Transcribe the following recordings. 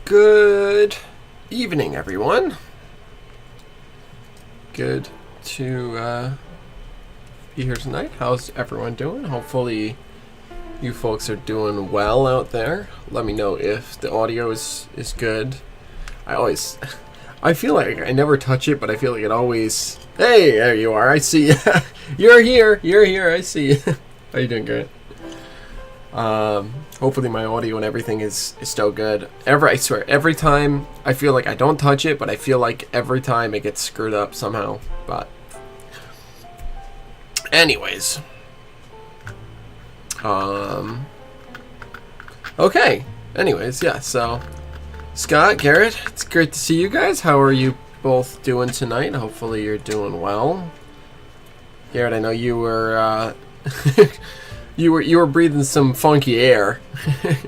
Good evening, everyone. Good to be here tonight. How's everyone doing? Hopefully you folks are doing well out there. Let me know if the audio is good. I feel like I never touch it, but I feel like it always... Hey, there you are. I see you. You're here. I see you. How you doing, Garrett? Hopefully my audio and everything is still good. I swear, every time I feel like I don't touch it, but I feel like every time it gets screwed up somehow. But anyways. Okay. Anyways, yeah, so Scott, Garrett, it's great to see you guys. How are you both doing tonight? Hopefully you're doing well. Garrett, I know you were you were breathing some funky air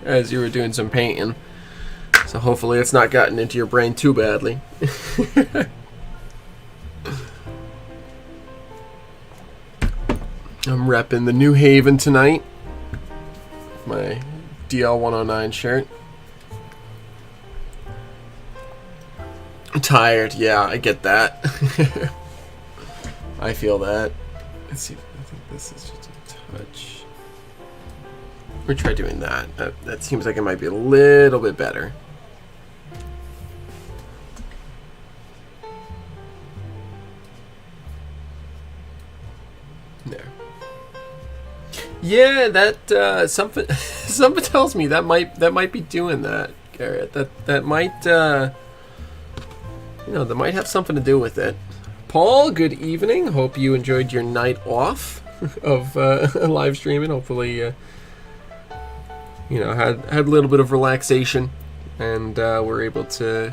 as you were doing some painting. So hopefully it's not gotten into your brain too badly. I'm repping the New Haven tonight. My DL109 shirt. I'm tired, yeah, I get that. I feel that. Let's see, I think this is just a touch. We'll try doing that. That seems like it might be a little bit better. There. Yeah, that something tells me that might be doing that, Garrett. That might that might have something to do with it. Paul, good evening. Hope you enjoyed your night off of live streaming. Hopefully had a little bit of relaxation, and we're able to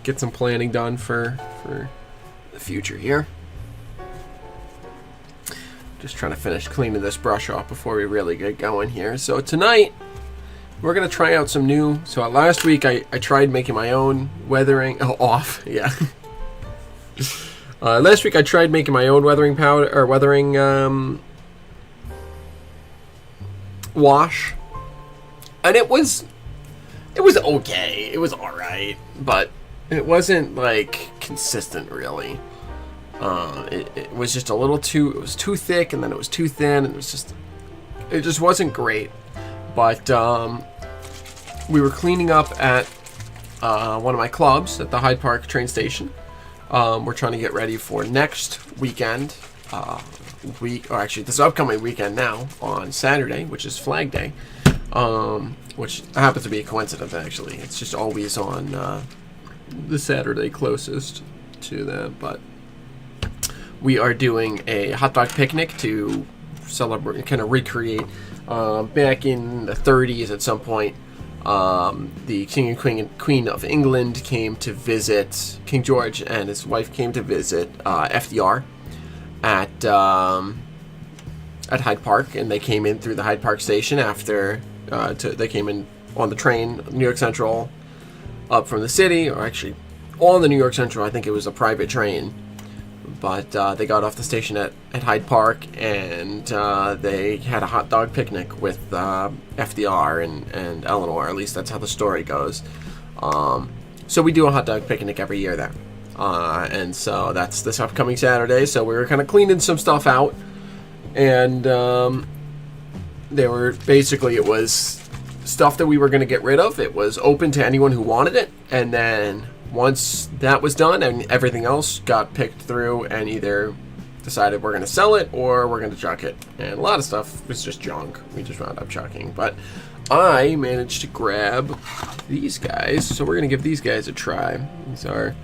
get some planning done for the future here. Just trying to finish cleaning this brush off before we really get going here. So tonight, we're going to try out some new... So last week, I tried making my own weathering... Oh, off, yeah. Last week, I tried making my own weathering powder, or weathering wash. And it was okay. It was alright. But it wasn't, like, consistent, really. It was just a little too... It was too thick, and then it was too thin, and it just wasn't great. But we were cleaning up at one of my clubs at the Hyde Park train station. We're trying to get ready for next weekend. This upcoming weekend now on Saturday, which is Flag Day. Which happens to be a coincidence, actually. It's just always on the Saturday closest to that. But we are doing a hot dog picnic to celebrate, kind of recreate. Back in the 30s at some point, the King and Queen of England came to visit, King George and his wife came to visit FDR at Hyde Park, and they came in through the Hyde Park station after, they came in on the train, New York Central, up from the city, or actually on the New York Central. I think it was a private train. But they got off the station at Hyde Park, and they had a hot dog picnic with FDR and Eleanor. At least that's how the story goes. So we do a hot dog picnic every year there. And so that's this upcoming Saturday. So we were kind of cleaning some stuff out. And it was stuff that we were going to get rid of. It was open to anyone who wanted it. And then... once that was done and everything else got picked through, and either decided we're going to sell it or we're going to chuck it. And a lot of stuff was just junk. We just wound up chucking. But I managed to grab these guys, so we're going to give these guys a try. These are...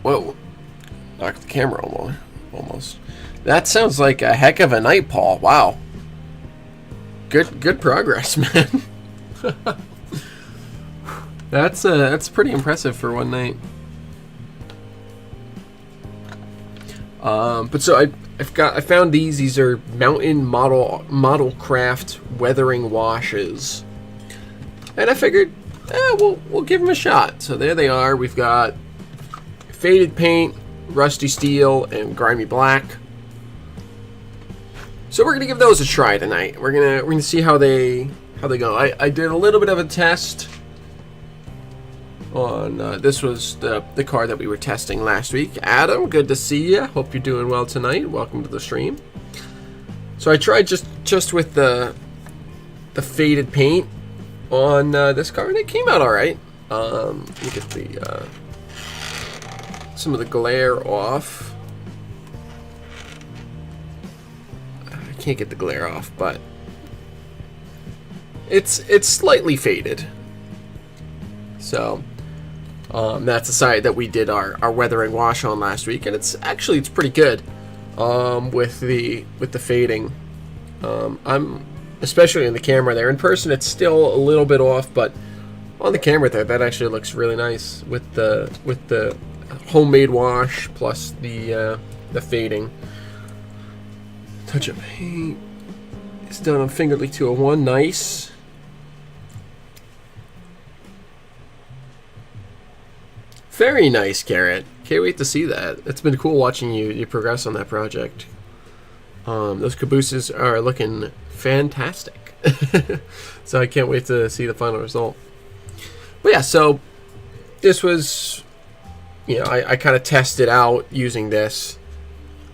Whoa. Knocked the camera almost. That sounds like a heck of a night, Paul. Wow. Good progress, man. That's pretty impressive for one night. But so I found these. These are Mountain Model Craft weathering washes, and I figured, we'll give them a shot. So there they are. We've got faded paint, rusty steel, and grimy black. So we're gonna give those a try tonight. We're gonna see how they go. I did a little bit of a test on this was the car that we were testing last week. Adam, good to see you. Hope you're doing well tonight. Welcome to the stream. So I tried just with the faded paint on this car, and it came out all right. Let me get the some of the glare off. I can't get the glare off, but it's slightly faded. So that's the side that we did our weathering wash on last week, and it's pretty good with the fading. I'm especially in the camera there. In person, it's still a little bit off, but on the camera there, that actually looks really nice with the homemade wash plus the fading. Touch of paint. It's done on Fingerly 201. Nice. Very nice, Garrett. Can't wait to see that. It's been cool watching you progress on that project. Those cabooses are looking fantastic. So I can't wait to see the final result. But yeah, so this was, I kind of tested out using this.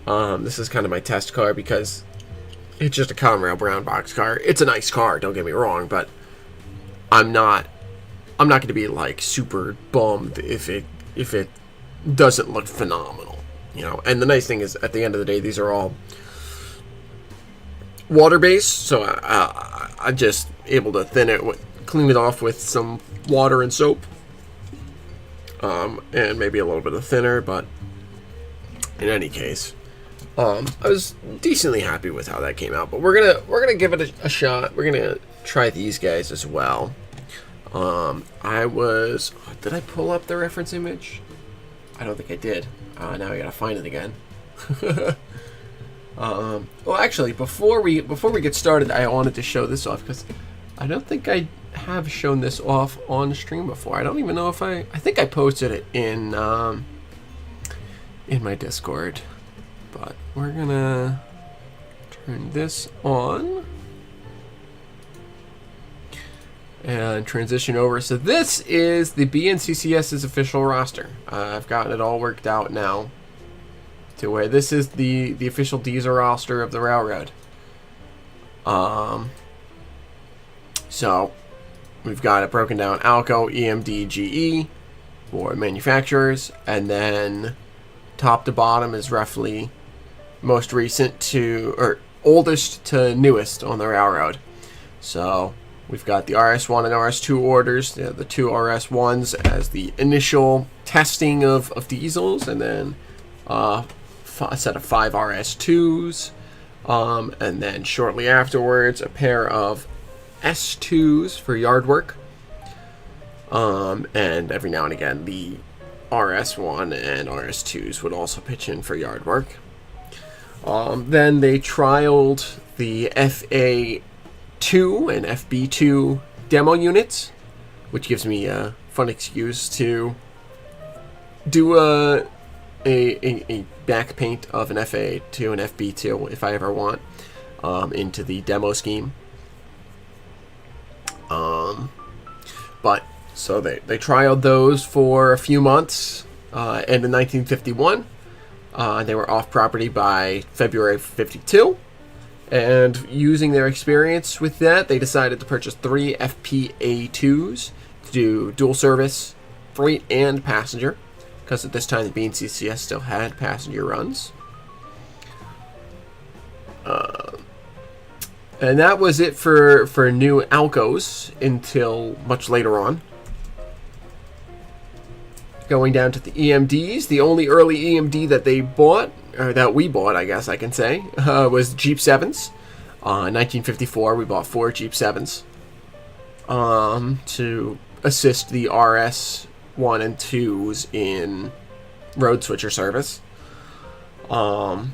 This is kind of my test car because it's just a Conrail brown box car. It's a nice car, don't get me wrong, but I'm not going to be like super bummed if it doesn't look phenomenal, And the nice thing is, at the end of the day, these are all water based, so I'm just able to clean it off with some water and soap, and maybe a little bit of thinner. But in any case, I was decently happy with how that came out. But we're gonna give it a shot. We're gonna try these guys as well. Did I pull up the reference image? I don't think I did. Now I gotta find it again. Well, actually, before we get started, I wanted to show this off because I don't think I have shown this off on stream before. I don't even know if I think I posted it in my Discord, but we're gonna turn this on and transition over. So this is the BNCCS's official roster. I've gotten it all worked out now to where this is the official diesel roster of the railroad. So we've got it broken down: Alco, EMD, GE for manufacturers, and then top to bottom is roughly most recent or oldest to newest on the railroad. So we've got the RS1 and RS2 orders, the two RS1s as the initial testing of diesels, and then a set of 5 RS2s, and then shortly afterwards a pair of S2s for yard work, and every now and again the RS1 and RS2s would also pitch in for yard work. Then they trialed the FA2 and FB2 demo units, which gives me a fun excuse to do a back paint of an FA2 and FB2 if I ever want, into the demo scheme. But so they trialed those for a few months, and in 1951 they were off property by February 52. And using their experience with that, they decided to purchase 3 FPA2s to do dual service, freight, and passenger, because at this time the BNCCS still had passenger runs. And that was it for new Alcos until much later on. Going down to the EMDs, the only early EMD that they bought, or that we bought, I guess I can say, was Jeep 7s. In 1954, we bought 4 Jeep 7s to assist the RS 1 and 2s in road switcher service. And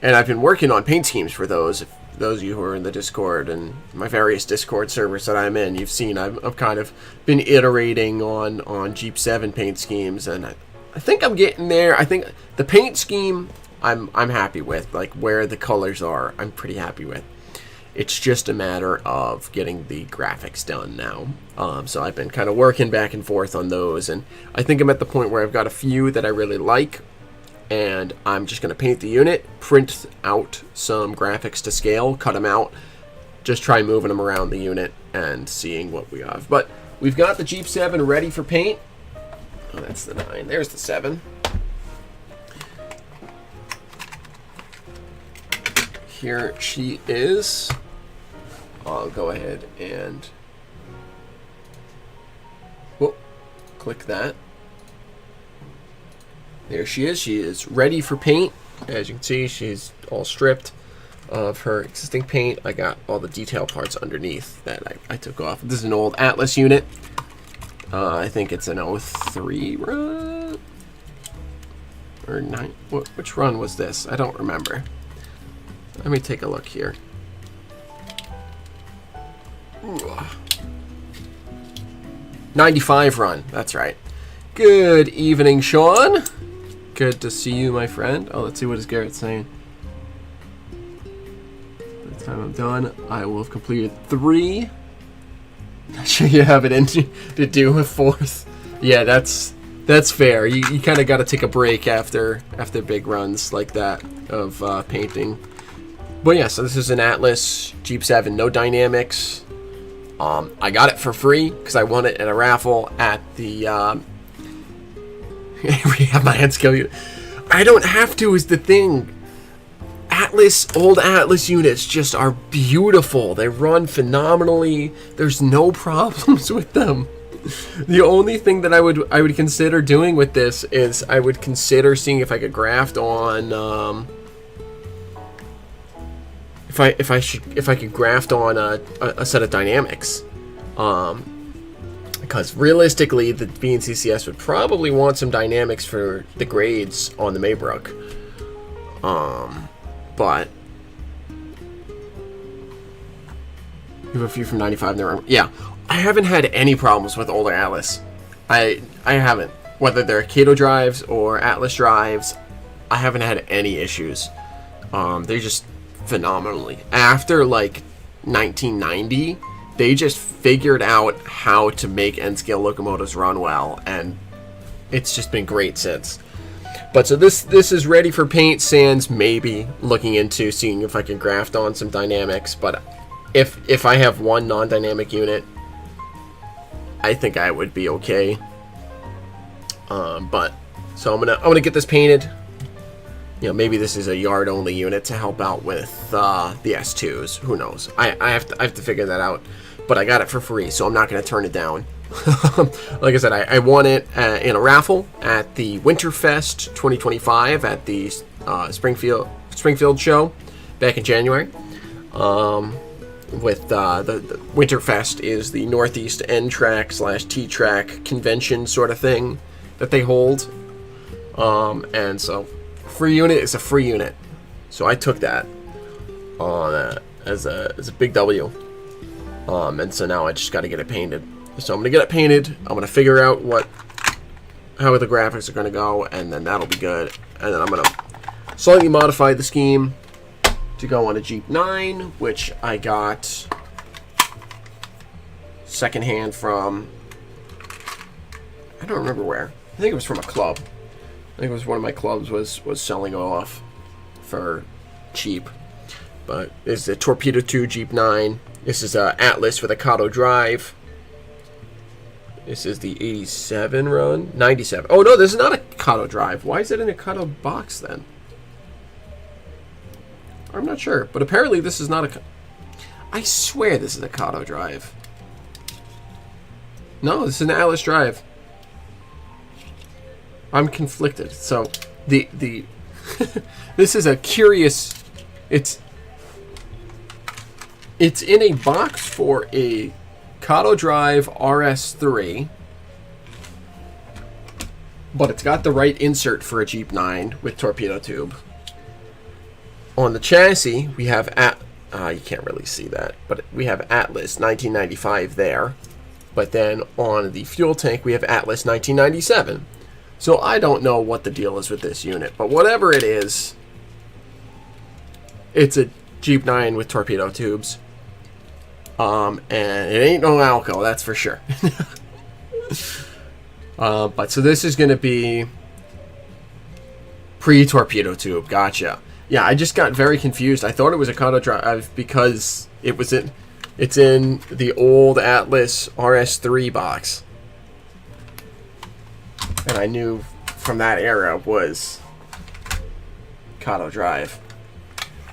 I've been working on paint schemes for those. If those of you who are in the Discord and my various Discord servers that I'm in, you've seen I've kind of been iterating on Jeep 7 paint schemes, and I think I'm getting there. I think the paint scheme I'm happy with, like where the colors are, I'm pretty happy with. It's just a matter of getting the graphics done now. So I've been kind of working back and forth on those, and I think I'm at the point where I've got a few that I really like, and I'm just going to paint the unit, print out some graphics to scale, cut them out, just try moving them around the unit and seeing what we have. But we've got the Jeep 7 ready for paint. Oh, that's the 9. There's the 7. Here she is. I'll go ahead and click that. There she is. She is ready for paint. As you can see, she's all stripped of her existing paint. I got all the detail parts underneath that I took off. This is an old Atlas unit. I think it's an 03 run or 9. Which run was this? I don't remember. Let me take a look here. Ooh. 95 run. That's right. Good evening, Sean. Good to see you, my friend. Oh, let's see what is Garrett saying. By the time I'm done, I will have completed 3. Not sure you have it in to do a 4th. Yeah, that's fair. You kind of got to take a break after big runs like that of painting. But yeah, so this is an Atlas Jeep 7, no dynamics. I got it for free because I won it in a raffle at the Rehab My Hand Skill unit. I don't have to is the thing. Old Atlas units just are beautiful. They run phenomenally. There's no problems with them. The only thing that I would consider doing with this is I would consider seeing if I could graft on if I could graft on a set of dynamics, because realistically the BNCCS would probably want some dynamics for the grades on the Maybrook, but you have a few from 95 in the room. Yeah, I haven't had any problems with older Atlas. I haven't, whether they're Kato drives or Atlas drives. I haven't had any issues. They're just phenomenally. After like 1990, they just figured out how to make N-scale locomotives run well, and it's just been great since. But so this is ready for paint, sans maybe looking into seeing if I can graft on some dynamics. But if I have one non-dynamic unit, I think I would be okay. But so I'm gonna get this painted. You know, maybe this is a yard only unit to help out with the S2s. Who knows? I have to figure that out. But I got it for free, so I'm not going to turn it down. Like I said, I won it in a raffle at the Winterfest 2025 at the Springfield show back in January. With the Winterfest is the Northeast N-Track / T-Track convention sort of thing that they hold. And so free unit is a free unit, so I took that on as a big W. And so now I just got to get it painted. So I'm gonna get it painted. I'm gonna figure out how the graphics are gonna go, and then that'll be good. And then I'm gonna slightly modify the scheme to go on a Jeep 9, which I got secondhand from, I don't remember where. I think it was from a club. I think it was one of my clubs was selling off for cheap. But it's a Torpedo 2 Jeep 9. This is a Atlas with a Kato drive. This is the 87 run. 97. Oh no, this is not a Kato drive. Why is it in a Kato box then? I'm not sure. But apparently this is not a... I swear this is a Kato drive. No, this is an Atlas drive. I'm conflicted. So the this is a curious. It's in a box for a Kato Drive RS3, but it's got the right insert for a Jeep 9 with torpedo tube. On the chassis, we have you can't really see that, but we have Atlas 1995 there. But then on the fuel tank, we have Atlas 1997. So I don't know what the deal is with this unit, but whatever it is, it's a Jeep 9 with torpedo tubes. And it ain't no Alco, that's for sure. But so this is going to be pre-torpedo tube. Gotcha. Yeah, I just got very confused. I thought it was a Kato drive because it's in the old Atlas RS3 box. And I knew from that era was Kato drive.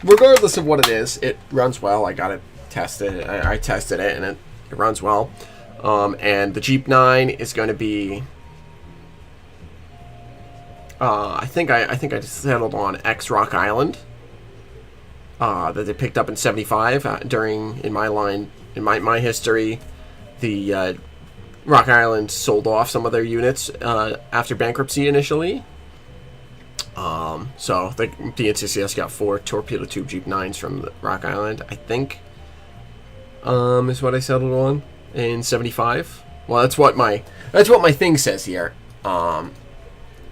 Regardless of what it is, it runs well. I got it tested. I tested it, and it runs well. And the Jeep 9 is going to be... I think I just settled on X Rock Island that they picked up in '75 in my history. The Rock Island sold off some of their units after bankruptcy initially. So the NCCS got 4 torpedo tube Jeep 9s from the Rock Island, I think, is what I settled on in '75. Well, that's what my thing says here.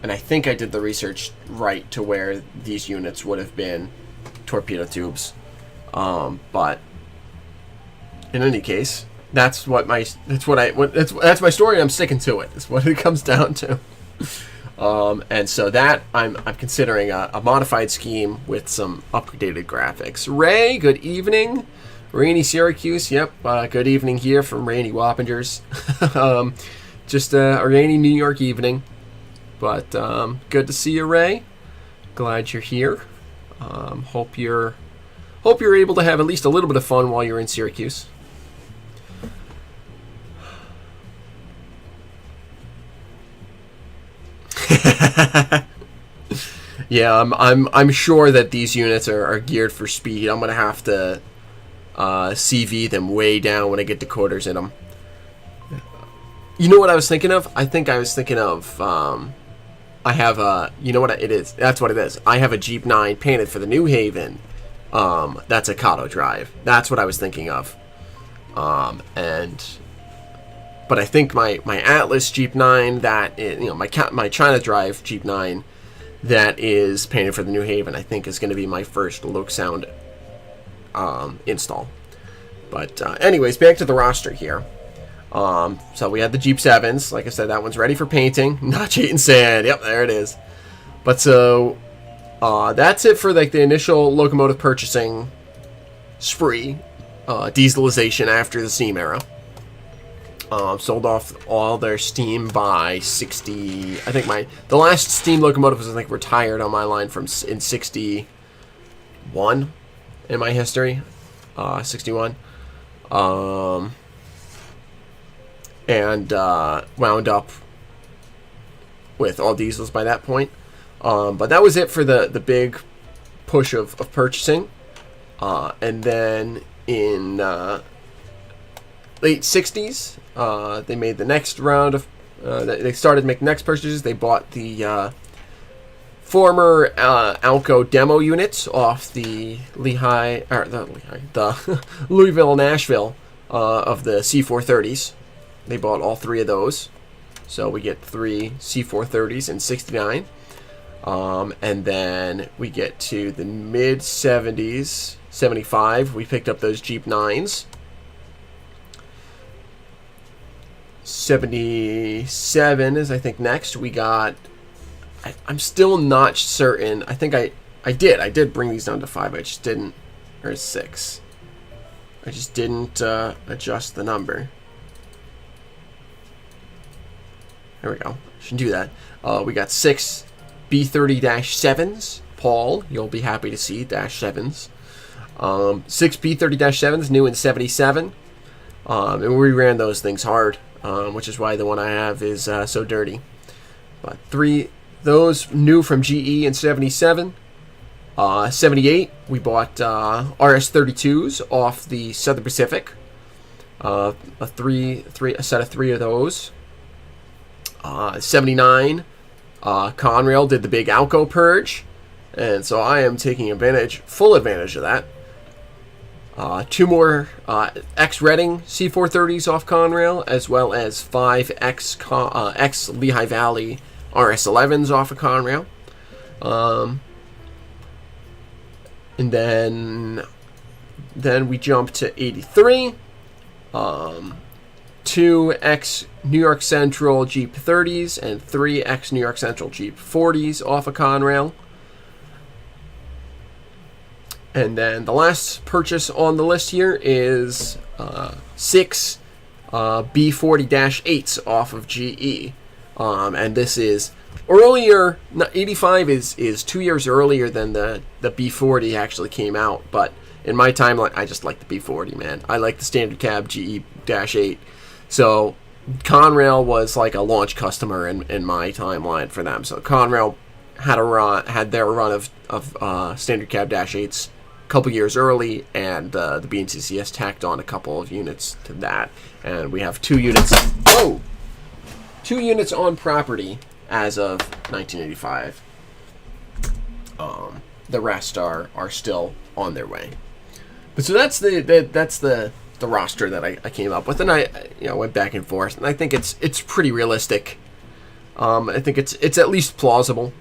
And I think I did the research right to where these units would have been torpedo tubes. But in any case, that's my story. I'm sticking to it. That's what it comes down to. And so that I'm considering a modified scheme with some updated graphics. Ray, good evening. Rainy Syracuse. Yep. Good evening here from rainy Wappingers. Just a rainy New York evening. But good to see you, Ray. Glad you're here. Hope you're able to have at least a little bit of fun while you're in Syracuse. Yeah, I'm sure that these units are geared for speed. I'm gonna have to CV them way down when I get decoders in them. You know what I was thinking of? I think I was thinking of I have a, you know what it is? That's what it is. I have a Jeep 9 painted for the New Haven. That's a Kato drive. That's what I was thinking of. But I think my Atlas Jeep 9 that is, my China drive Jeep 9 that is painted for the New Haven, I think is going to be my first Loke Sound install. But anyways, back to the roster here. So we had the Jeep 7s. Like I said, that one's ready for painting. Not cheating sand. Yep, there it is. But so that's it for like the initial locomotive purchasing spree. Dieselization after the steam era. Sold off all their steam by 60. I think the last steam locomotive was retired on my line in 61 in my history. 61. And wound up with all diesels by that point. But that was it for the big push of purchasing. And then in late 60s, they made the next round of... they started making next purchases. They bought the former Alco demo units off the the Louisville and Nashville of the C430s. They bought all 3 of those. So we get 3 C430s in 69. And then we get to the mid-70s, 75. We picked up those Jeep 9s. 77 is, I think, next. We got... I'm still not certain. I think I did bring these down to 5. I just didn't... Or 6. I just didn't adjust the number. There we go. Should do that. We got 6 B30-7s. Paul, you'll be happy to see -7s. 6 B30-7s, new in 77. And we ran those things hard, which is why the one I have is so dirty. But 3, those new from GE in 77. 78, we bought RS-32s off the Southern Pacific. A set of 3 of those. 79, Conrail did the big Alco purge, and so I am taking full advantage of that. 2 more X-Reading C430s off Conrail, as well as 5 X Lehigh Valley RS11s off of Conrail. And then Then we jump to 83. 2 X New York Central Jeep 30s and 3 X New York Central Jeep 40s off of Conrail. And then the last purchase on the list here is 6 B40-8s off of GE. And this is earlier. 85 is 2 years earlier than the B40 actually came out. But in my timeline, I just like the B40, man. I like the standard cab GE-8. So Conrail was like a launch customer in my timeline for them. So Conrail had their run of standard cab -8s a couple years early, and the BNCCS tacked on a couple of units to that, and we have 2 units. Oh, 2 units on property as of 1985. The rest are still on their way. But so that's the roster that I came up with, and I went back and forth, and I think it's pretty realistic. I think it's at least plausible.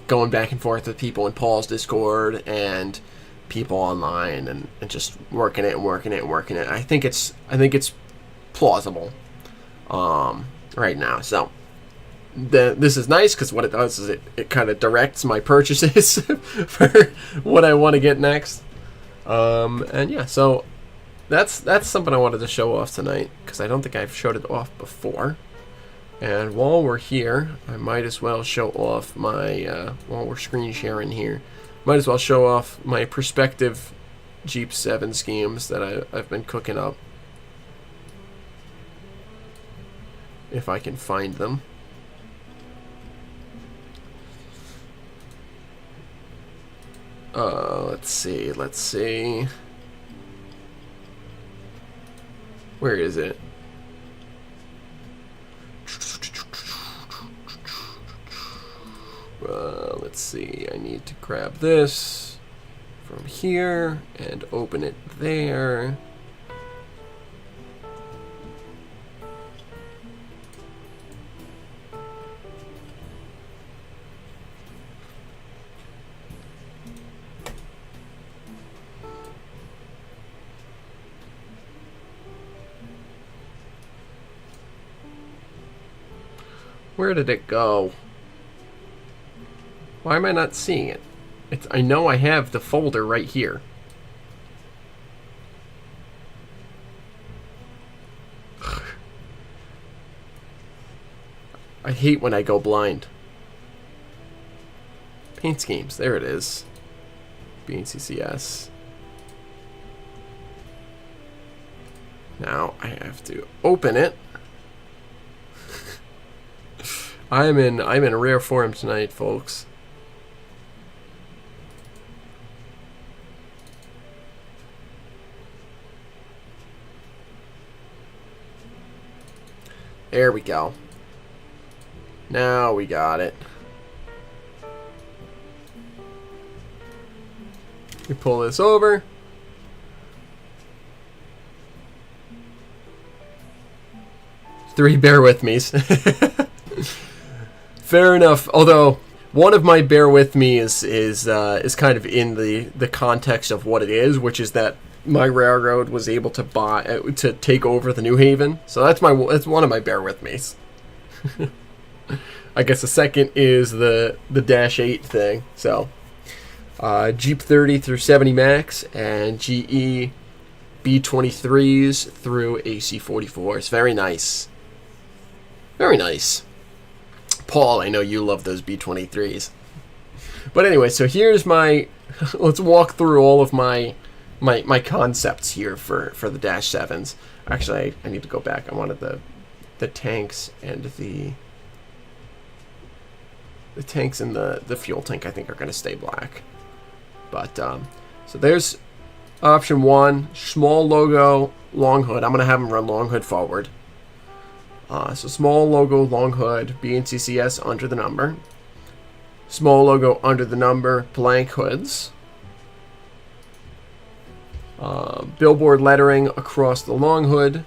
Going back and forth with people in Paul's Discord and people online, and just working it. I think it's plausible right now. So this is nice because what it does is it kind of directs my purchases for what I want to get next. And yeah, so that's something I wanted to show off tonight because I don't think I've showed it off before. And while we're here, I might as well show off my, while we're screen sharing here, might as well show off my prospective Jeep 7 schemes that I've been cooking up. If I can find them. Let's see. Where is it? Let's see. I need to grab this from here and open it there. Where did it go? Why am I not seeing it? I know I have the folder right here. I hate when I go blind. Paint schemes, there it is. BNCCS. Now I have to open it. I'm in rare form tonight, folks. There we go. Now we got it. We pull this over. Three bear with me's. Fair enough. Although one of my bear with me is kind of in the context of what it is, which is that my railroad was able to take over the New Haven. So that's one of my bear with me's. I guess the second is the -8 thing. So Jeep 30 through 70 Max and GE B23s through AC 44s. Very nice. Very nice. Paul, I know you love those B23s. But anyway, so here's my... let's walk through all of my concepts here for the -7s. Actually, I need to go back. I wanted the tanks and the tanks and the fuel tank I think are going to stay black. But, so there's option 1, small logo, long hood. I'm going to have them run long hood forward. So small logo, long hood, BNCCS under the number. Small logo under the number, blank hoods. Billboard lettering across the long hood.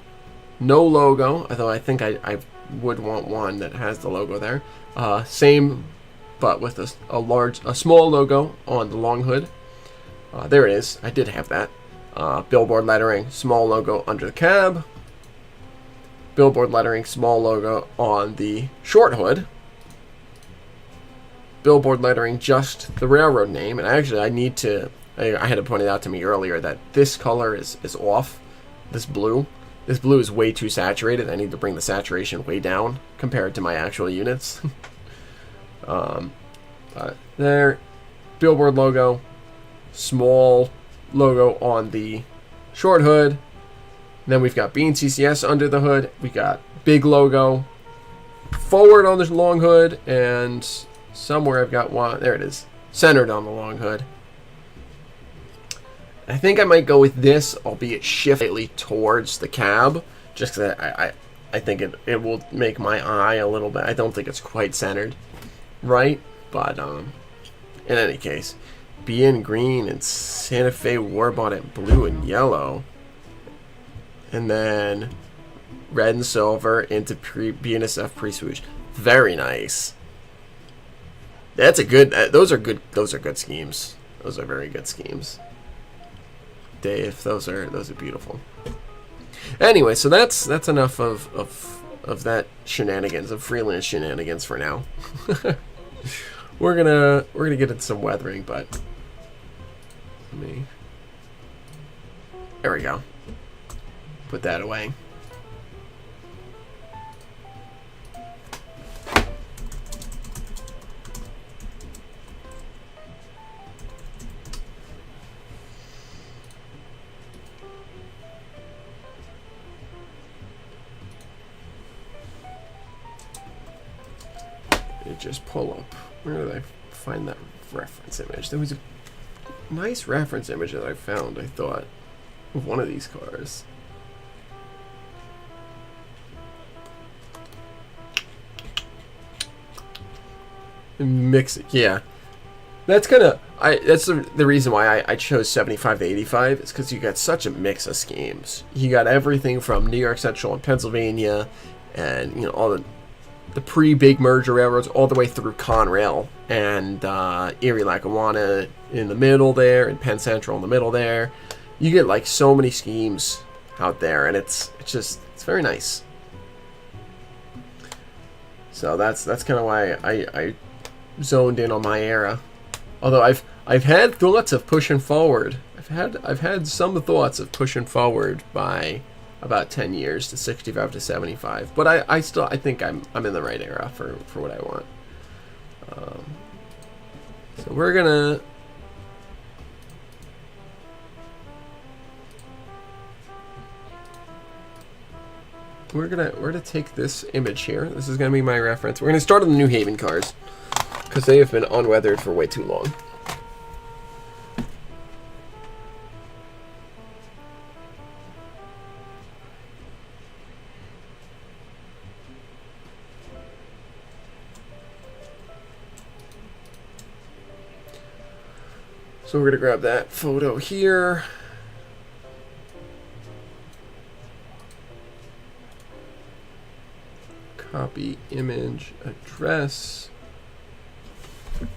No logo, although I think I would want one that has the logo there. Same, but with a small logo on the long hood. There it is. I did have that. Billboard lettering, small logo under the cab. Billboard lettering, small logo on the short hood. Billboard lettering, just the railroad name. And actually, I had to point it out to me earlier that this color is off. This blue is way too saturated. I need to bring the saturation way down compared to my actual units. But there, billboard logo, small logo on the short hood. Then we've got Bean CCS under the hood. We got big logo forward on the long hood, and somewhere I've got one. There it is, centered on the long hood. I think I might go with this, albeit shift slightly towards the cab, just because I think it will make my eye a little bit. I don't think it's quite centered, right? But in any case, BN green and Santa Fe War Bonnet blue and yellow, and then red and silver into BNSF pre-swoosh. Very nice. That's a good. Those are good. Those are good schemes. Those are very good schemes. Dave, those are beautiful. Anyway, so that's enough of that shenanigans, of freelance shenanigans for now. we're gonna get into some weathering, but there we go. Put that away. Just pull up. Where did I find that reference image? There was a nice reference image that I found, I thought, of one of these cars. Mix it, yeah. That's kind of that's the reason why I chose 75 to 85 is because you got such a mix of schemes. You got everything from New York Central and Pennsylvania, and all the pre-big merger railroads all the way through Conrail and Erie Lackawanna in the middle there, and Penn Central in the middle there. You get like so many schemes out there, and it's very nice. So that's kind of why I zoned in on my era. Although I've had thoughts of pushing forward. I've had some thoughts of pushing forward by about 10 years to 65 to 75, but I think I'm in the right era for what I want. So we're gonna take this image here. This is gonna be my reference. We're gonna start on the New Haven cars because they have been unweathered for way too long. So we're going to grab that photo here. Copy image address. I'm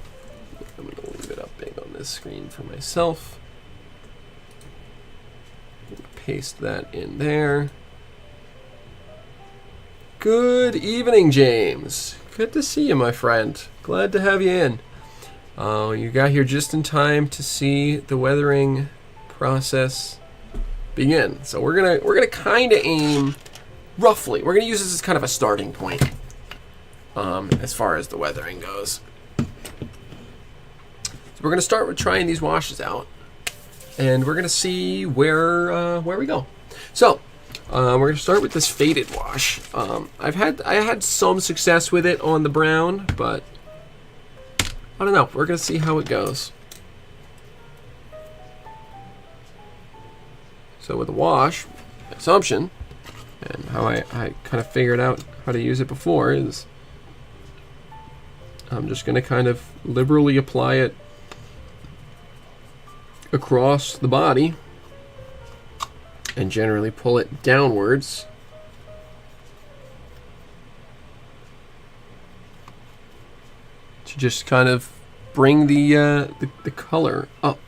going to leave it up big on this screen for myself. Paste that in there. Good evening, James. Good to see you, my friend. Glad to have you in. You got here just in time to see the weathering process begin. So we're gonna kind of aim roughly. We're gonna use this as kind of a starting point as far as the weathering goes. So we're gonna start with trying these washes out, and we're gonna see where we go. So we're gonna start with this faded wash. I had some success with it on the brown, but I don't know. We're going to see how it goes. So with the wash, assumption, and how I kind of figured out how to use it before is I'm just going to kind of liberally apply it across the body and generally pull it downwards to just kind of bring the color up.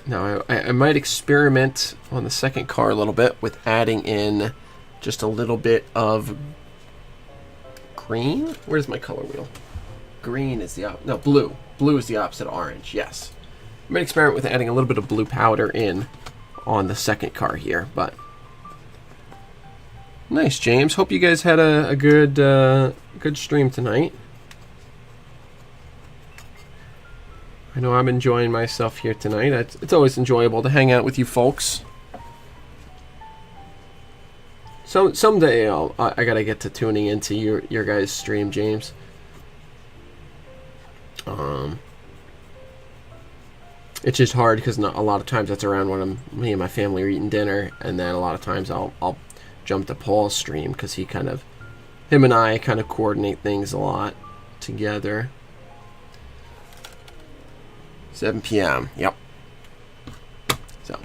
Now I might experiment on the second car a little bit with adding in just a little bit of green. Where's my color wheel? Green is the no, blue. Blue is the opposite of orange. Yes, I might experiment with adding a little bit of blue powder in on the second car here. But nice, James. Hope you guys had a good good stream tonight. I know I'm enjoying myself here tonight. It's always enjoyable to hang out with you folks. Someday I gotta get to tuning into your guys' stream, James. It's just hard because a lot of times that's around when me and my family are eating dinner, and then a lot of times I'll jump to Paul's stream because him and I kind of coordinate things a lot together. 7 p.m. Yep. So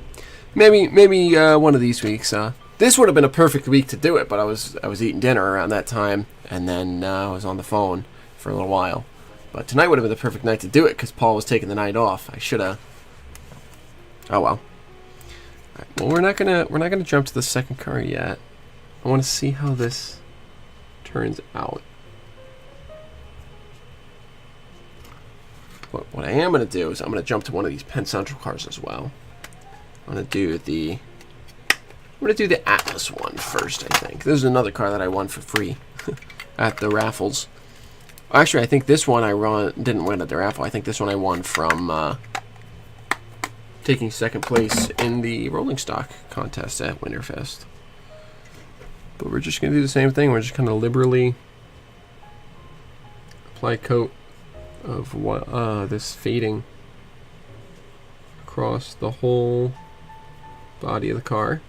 maybe one of these weeks. This would have been a perfect week to do it, but I was eating dinner around that time, and then I was on the phone for a little while. But tonight would have been the perfect night to do it because Paul was taking the night off. I should have. Oh well. All right, well, we're not gonna jump to the second car yet. I want to see how this turns out. What I am going to do is I'm going to jump to one of these Penn Central cars as well. I'm going to do the Atlas one first, I think. This is another car that I won for free at the raffles. Actually, I think this one didn't win at the raffle. I think this one I won from taking second place in the rolling stock contest at Winterfest. But we're just going to do the same thing. We're just kind of liberally apply coat of this fading across the whole body of the car.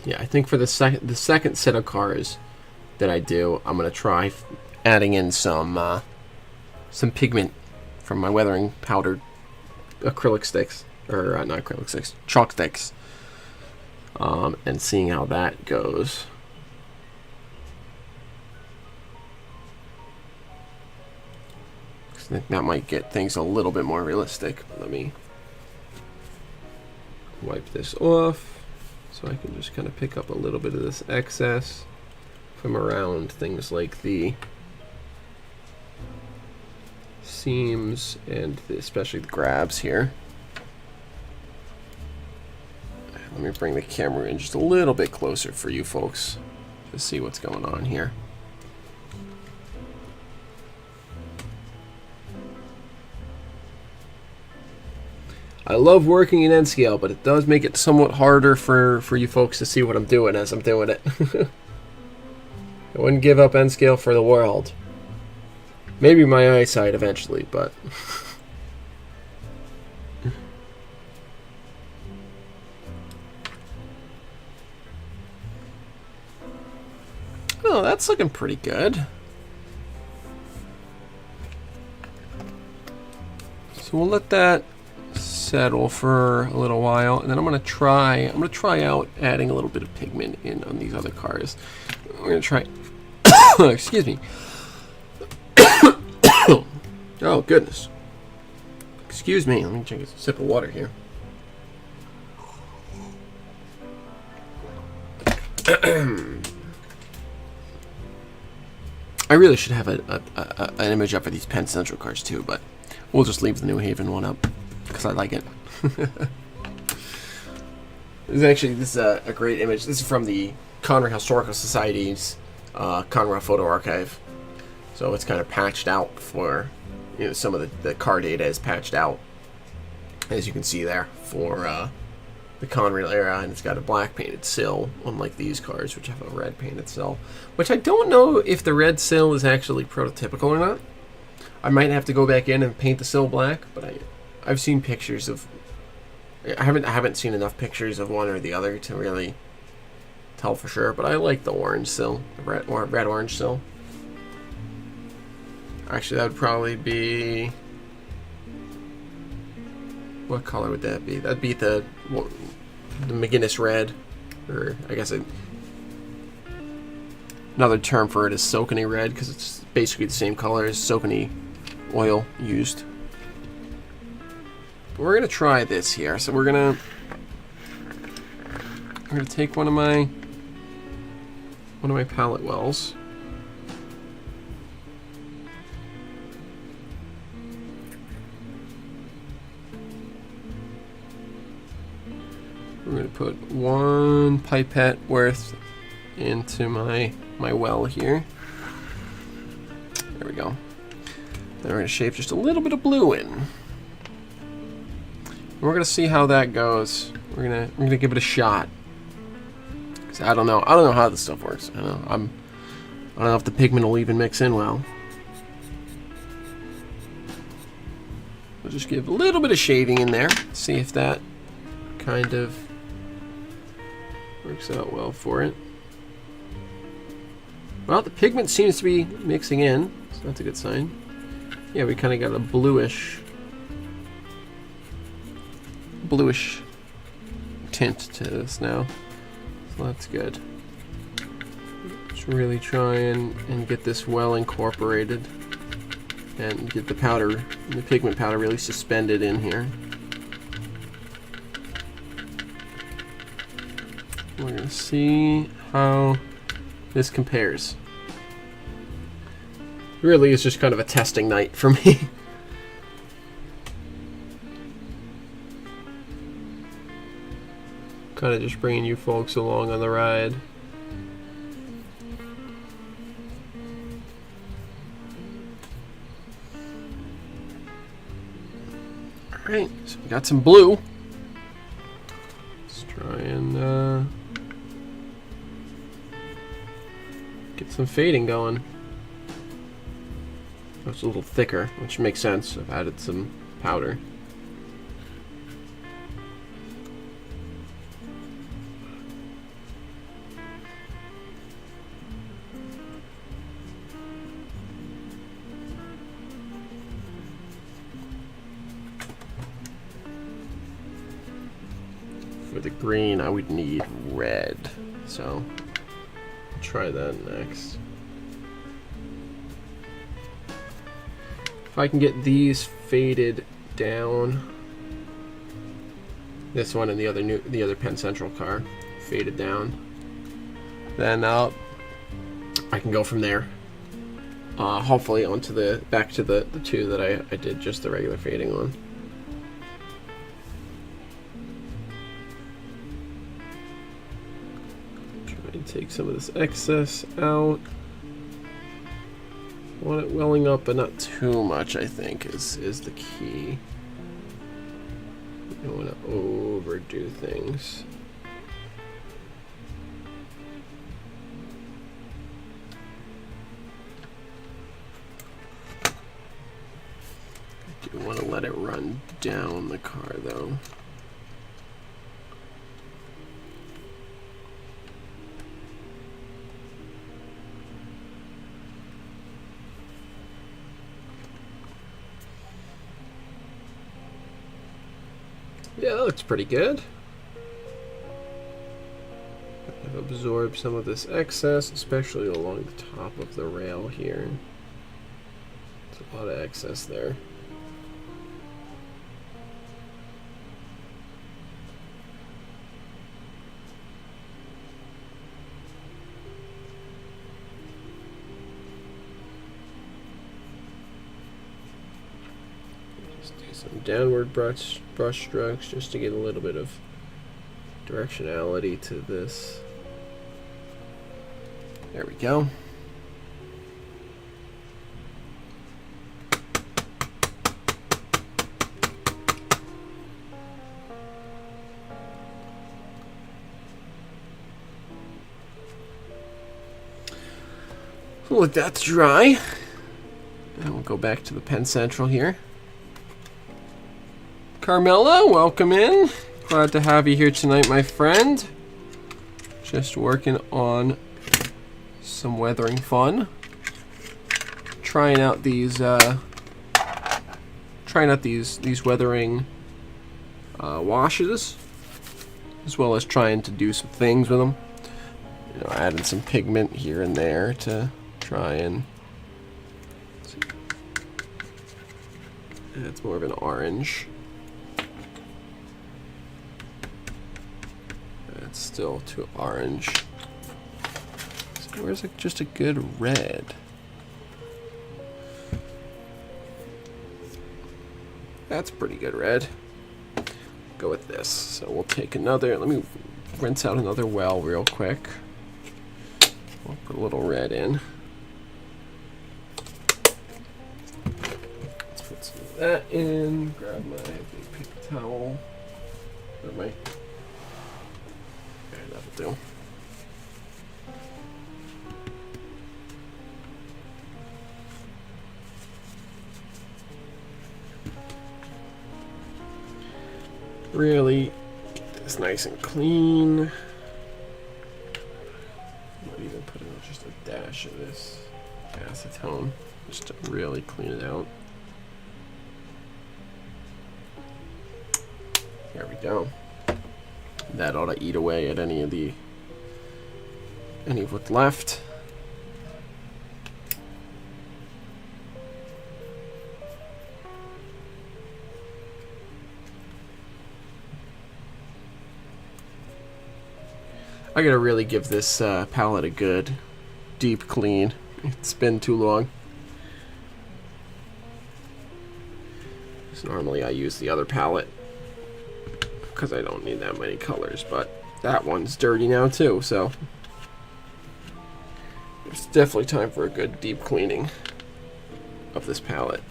Yeah, I think for the second set of cars that I do, I'm gonna try adding in some pigment from my weathering powdered acrylic sticks, or not acrylic sticks, chalk sticks, and seeing how that goes. I think that might get things a little bit more realistic. Let me wipe this off. So I can just kind of pick up a little bit of this excess from around things like the seams and especially the grabs here. Let me bring the camera in just a little bit closer for you folks to see what's going on here. I love working in N-scale, but it does make it somewhat harder for you folks to see what I'm doing as I'm doing it. I wouldn't give up N-scale for the world. Maybe my eyesight eventually, but... Oh, that's looking pretty good. So we'll let that settle for a little while, and then I'm gonna try out adding a little bit of pigment in on these other cars. We're gonna try excuse me. Oh goodness, excuse me, let me take a sip of water here. I really should have an image up for these Penn Central cars too, but we'll just leave the New Haven one up because I like it. This is a great image. This is from the Conrail Historical Society's Conrail Photo Archive. So it's kind of patched out for, you know, some of the car data is patched out, as you can see there, for the Conrail era, and it's got a black painted sill, unlike these cars, which have a red painted sill. Which I don't know if the red sill is actually prototypical or not. I might have to go back in and paint the sill black, but I've seen pictures of. I haven't seen enough pictures of one or the other to really tell for sure. But I like the orange sill, the red orange sill. Actually, that would probably be. What color would that be? That'd be the McGinnis red, or I guess another term for it is Socony red, because it's basically the same color as Socony oil used. But we're gonna try this here. So we're gonna take one of my pallet wells. We're going to put 1 pipette worth into my well here. There we go. Then we're going to shape just a little bit of blue in. And we're going to see how that goes. We're going to give it a shot. Cause I don't know how this stuff works. I don't know if the pigment will even mix in well. We'll just give a little bit of shading in there. See if that kind of works out well for it. Well, the pigment seems to be mixing in, so that's a good sign. Yeah, we kind of got a bluish tint to this now, so that's good. Let's really try and get this well incorporated and get the pigment powder really suspended in here. We're going to see how this compares. Really, it's just kind of a testing night for me. Kind of just bringing you folks along on the ride. Alright, so we got some blue. Let's try and get some fading going. Oh, it's a little thicker, which makes sense. I've added some powder. For the green, I would need red, so I'll try that next. If I can get these faded down, this one and the other Penn Central car faded down, then I can go from there. Hopefully onto back to the two that I did just the regular fading on. Try and take some of this excess out. Want it welling up, but not too much, I think, is the key. You don't want to overdo things. I do want to let it run down the car, though. Yeah, that looks pretty good. I've absorbed some of this excess, especially along the top of the rail here. There's a lot of excess there. Just do some downward brush strokes just to get a little bit of directionality to this. There we go. We'll let that dry. And we'll go back to the Penn Central here. Carmela, welcome in. Glad to have you here tonight, my friend. Just working on some weathering fun. Trying out these weathering washes, as well as trying to do some things with them. You know, adding some pigment here and there to try and. It's more of an orange. It's still too orange. So where's just a good red? That's pretty good red. Go with this. So we'll take another. Let me rinse out another well real quick. We'll put a little red in. That in, grab my big paper towel. Or my, okay, that'll do. Really get this nice and clean. Might even put in just a dash of this acetone just to really clean it out. There we go. That ought to eat away at any of what's left. I gotta really give this palette a good deep clean. It's been too long. So normally I use the other palette because I don't need that many colors, but that one's dirty now too, so it's definitely time for a good deep cleaning of this palette.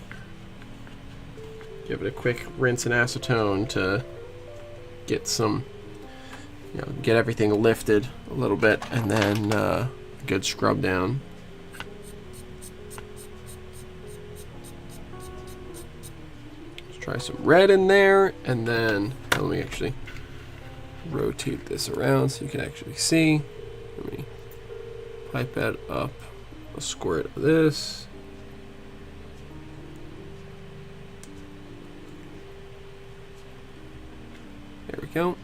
Give it a quick rinse and acetone to get some, you know, get everything lifted a little bit, and then a good scrub down. Try some red in there, and then let me actually rotate this around so you can actually see. Let me pipe that up a squirt of this. There we go.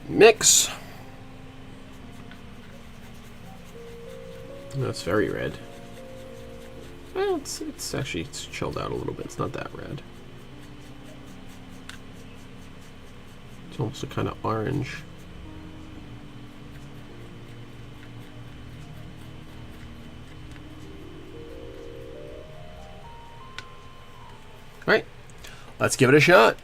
Mix. That's very red. Well, it's actually chilled out a little bit. It's not that red. It's also kind of orange. All right, let's give it a shot.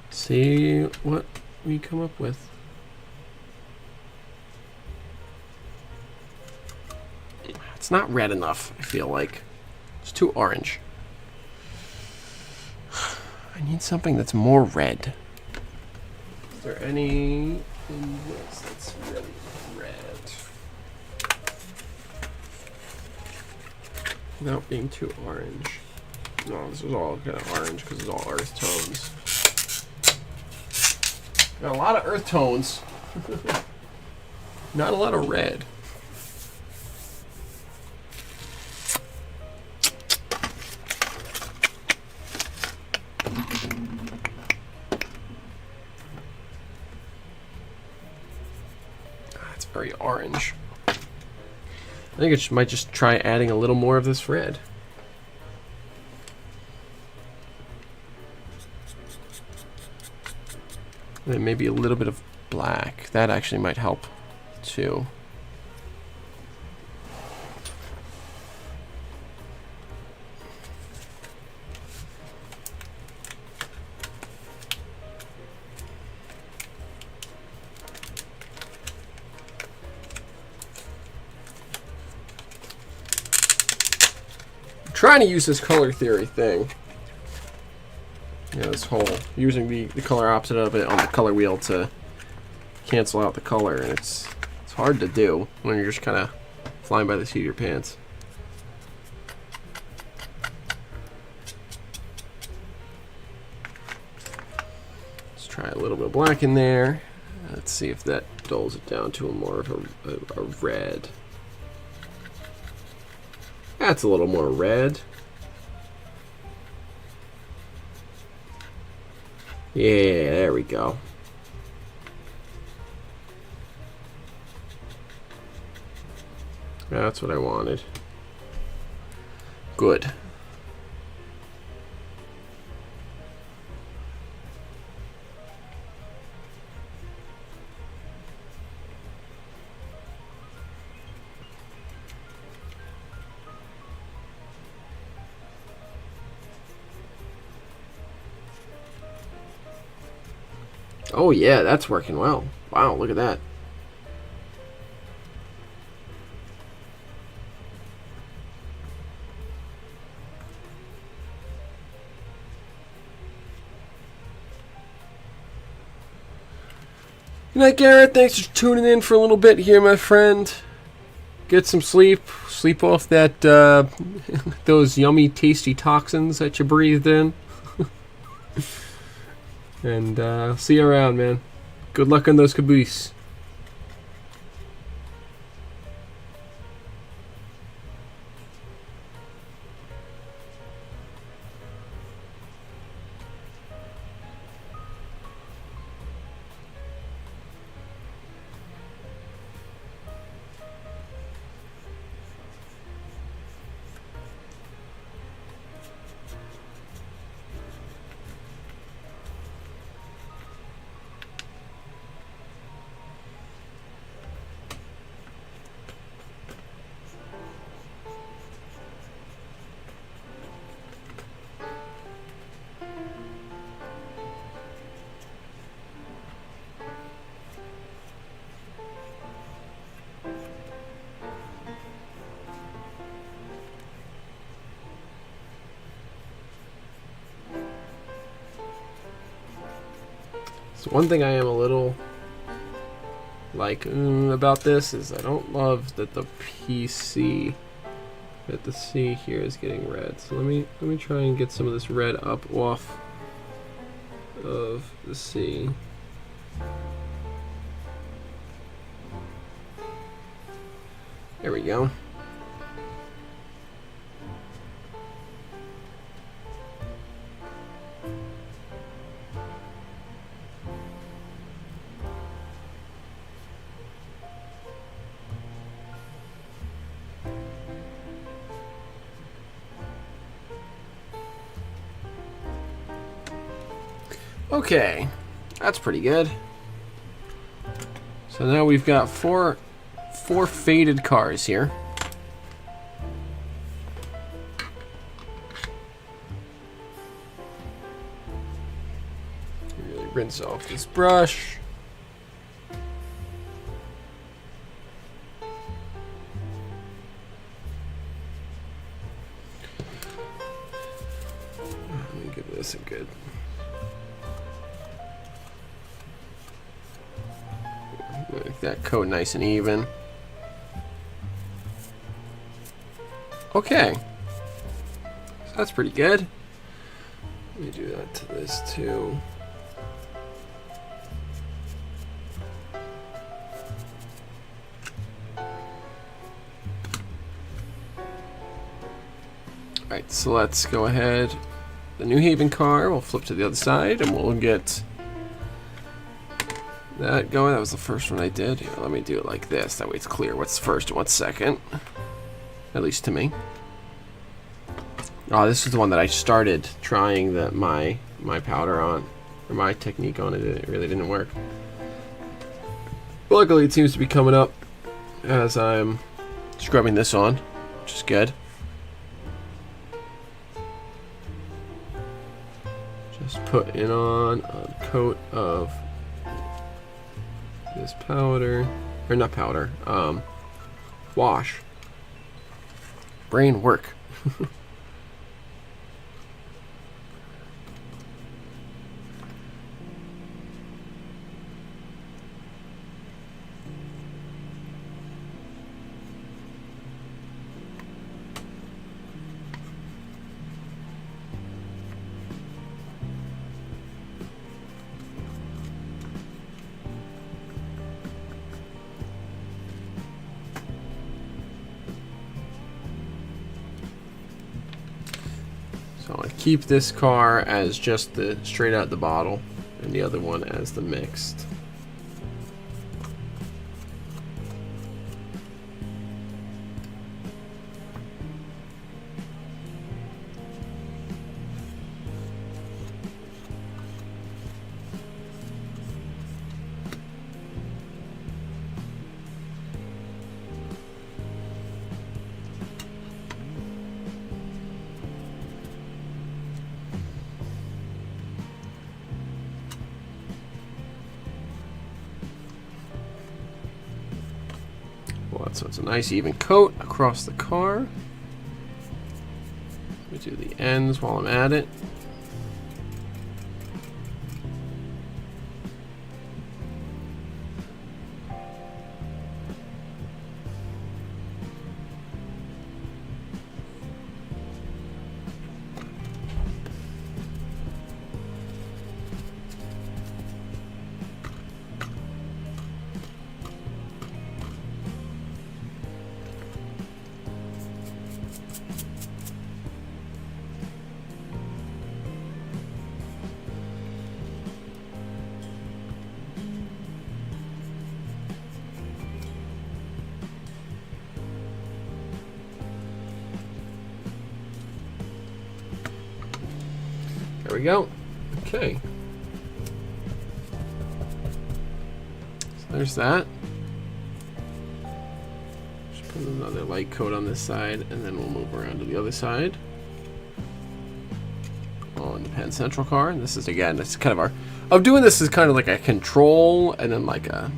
See what we come up with. It's not red enough, I feel like. It's too orange. I need something that's more red. Is there any in this that's really red? Without being too orange. No, this is all kind of orange because it's all earth tones. Got a lot of earth tones. Not a lot of red. It's very orange. I think I might just try adding a little more of this red. And then maybe a little bit of black. That actually might help too. I'm trying to use this color theory thing. You know, this whole using the color opposite of it on the color wheel to cancel out the color, and it's hard to do when you're just kind of flying by the seat of your pants. try a little bit of black in there. Let's see if that dulls it down to a more of a red. That's a little more red. Yeah, there we go. That's what I wanted. Good. Oh yeah, that's working well. Wow, look at that. Good night, Garrett. Thanks for tuning in for a little bit here, my friend. Get some sleep. Sleep off that those yummy, tasty toxins that you breathed in. And see you around, man. Good luck on those caboose. So one thing I am a little like about this is I don't love that the PC, that the C here is getting red. So let me try and get some of this red up off of the C. There we go. Okay, that's pretty good. So now we've got four faded cars here. Really rinse off this brush. Let me give this a good. Make that coat nice and even. Okay, so that's pretty good. Let me do that to this too. Alright, so let's go ahead. The New Haven car, we'll flip to the other side and we'll get that going. That was the first one I did. Here, let me do it like this. That way it's clear what's first and what's second. At least to me. Oh, this is the one that I started trying my powder on, or my technique on it. It really didn't work. But luckily, it seems to be coming up as I'm scrubbing this on, which is good. Just putting on a coat of this powder, or not powder, wash. Brain work. keep this car as just the straight out the bottle, and the other one as the mixed. So it's a nice even coat across the car. We do the ends while I'm at it. There we go. Okay. So there's that. Just put another light coat on this side, and then we'll move around to the other side. On the Penn Central car. And this is, again, it's kind of our... I'm doing this as kind of like a control and then like a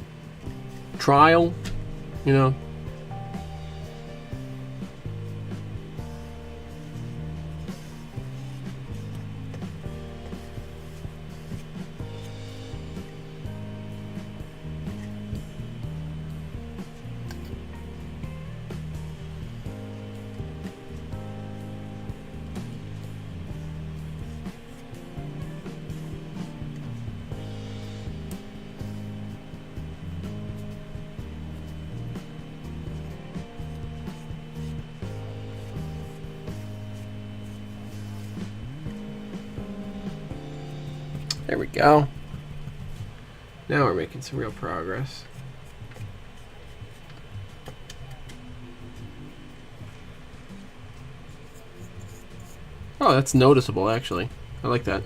trial, you know? There we go. Now we're making some real progress. Oh, that's noticeable, actually. I like that.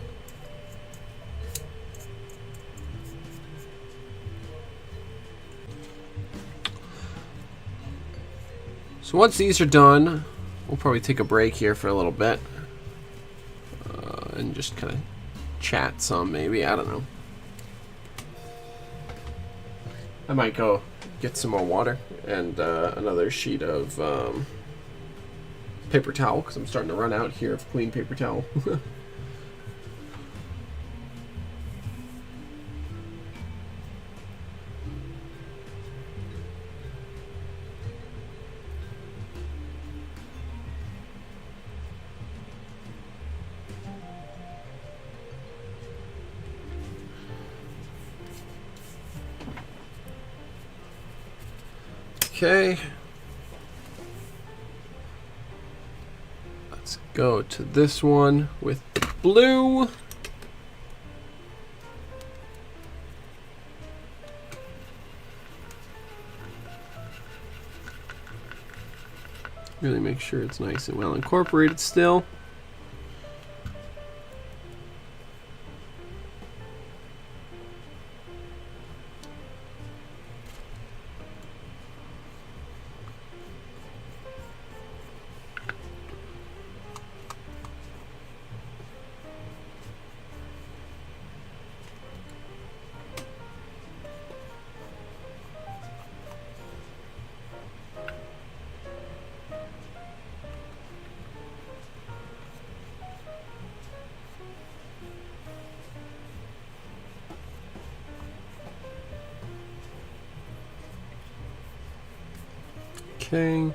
So once these are done, we'll probably take a break here for a little bit. And just kind of chat some, maybe. I don't know. I might go get some more water and another sheet of paper towel, because I'm starting to run out here of clean paper towel. Okay. Let's go to this one with the blue. Really make sure it's nice and well incorporated still. Okay.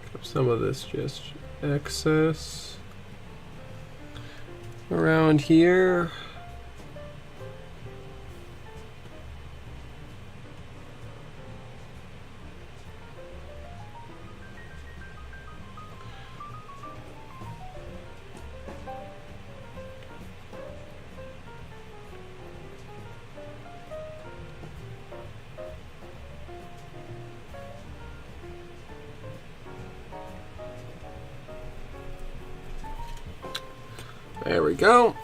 Pick up some of this just excess around here. There we go.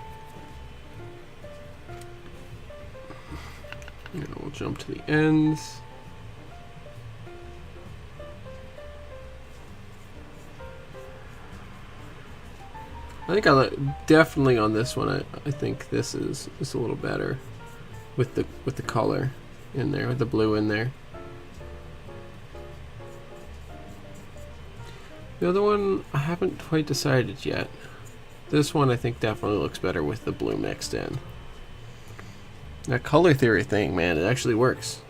And we'll jump to the ends. I think definitely on this one. I think this is a little better with the color in there, with the blue in there. The other one I haven't quite decided yet. This one I think definitely looks better with the blue mixed in. That color theory thing, man, it actually works.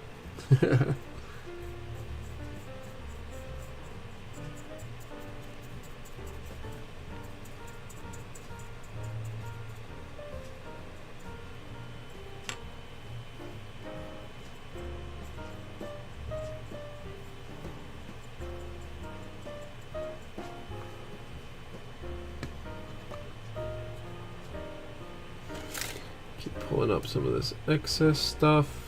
Pulling up some of this excess stuff.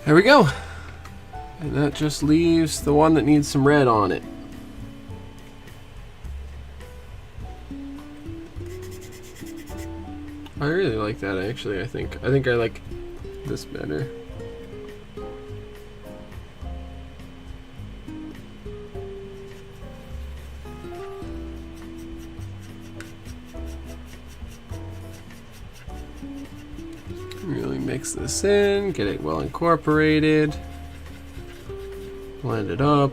There we go. And that just leaves the one that needs some red on it. I really like that actually. I think I like this better. Really mix this in, get it well incorporated. Blend it up.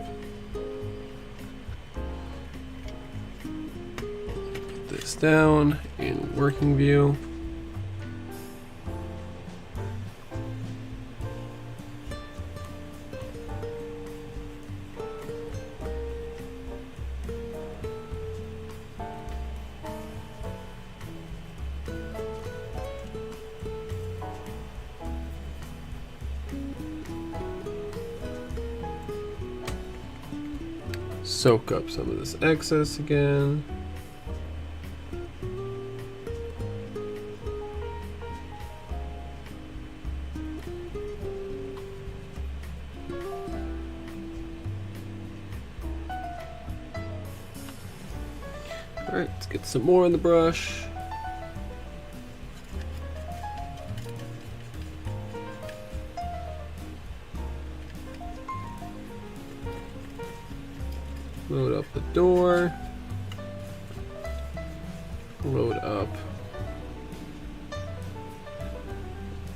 Put this down in working view. Soak up some of this excess again. Alright, let's get some more in the brush. Load up the door. Load up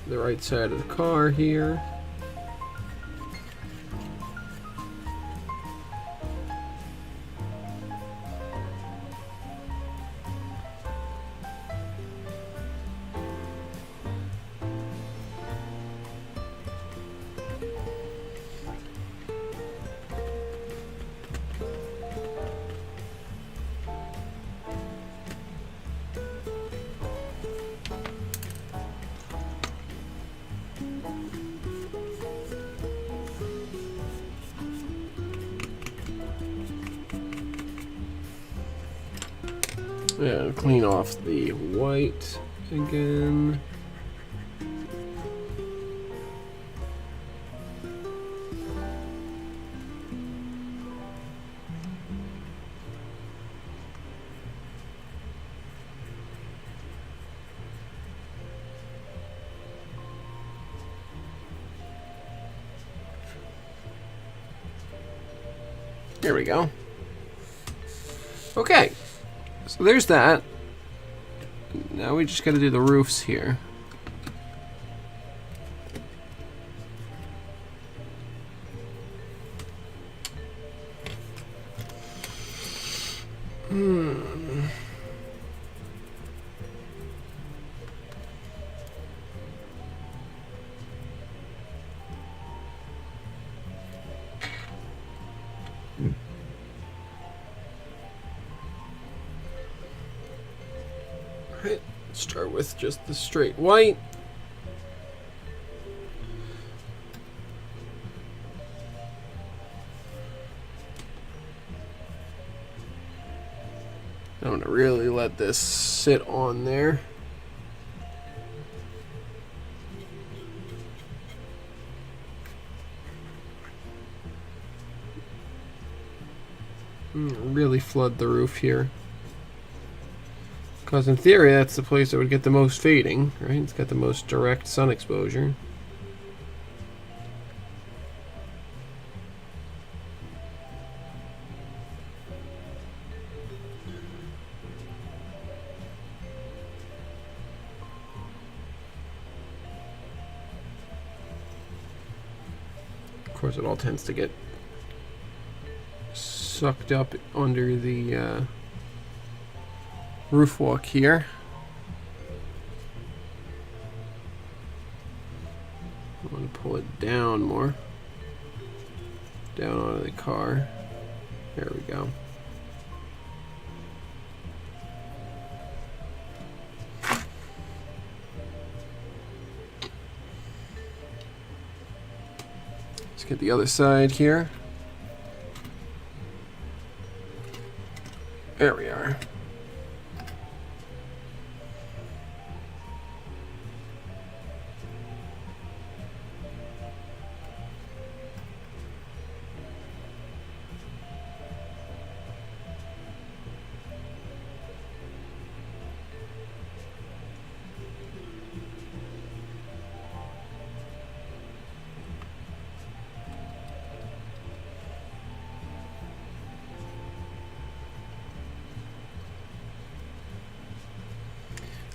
the right side of the car here. Yeah, clean off the white again. There we go. Okay. So there's that. Now we just got to do the roofs here. Alright, start with just the straight white. I'm going to really let this sit on there. Really flood the roof here. Because in theory, that's the place that would get the most fading, right? It's got the most direct sun exposure. Of course, it all tends to get sucked up under the roof walk here. I want to pull it down more. Down onto the car. There we go. Let's get the other side here. There we are.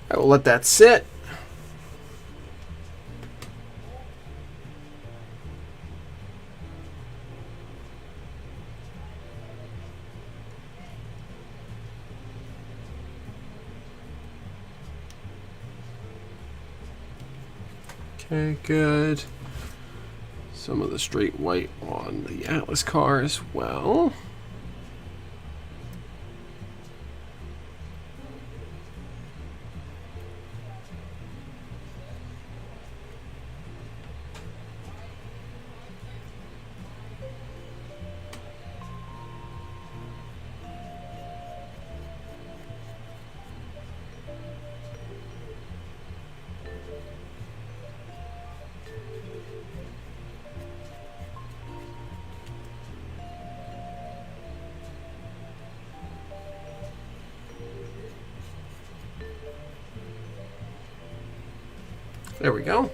I will let that sit. Okay, good. Some of the straight white on the Atlas car as well. There we go.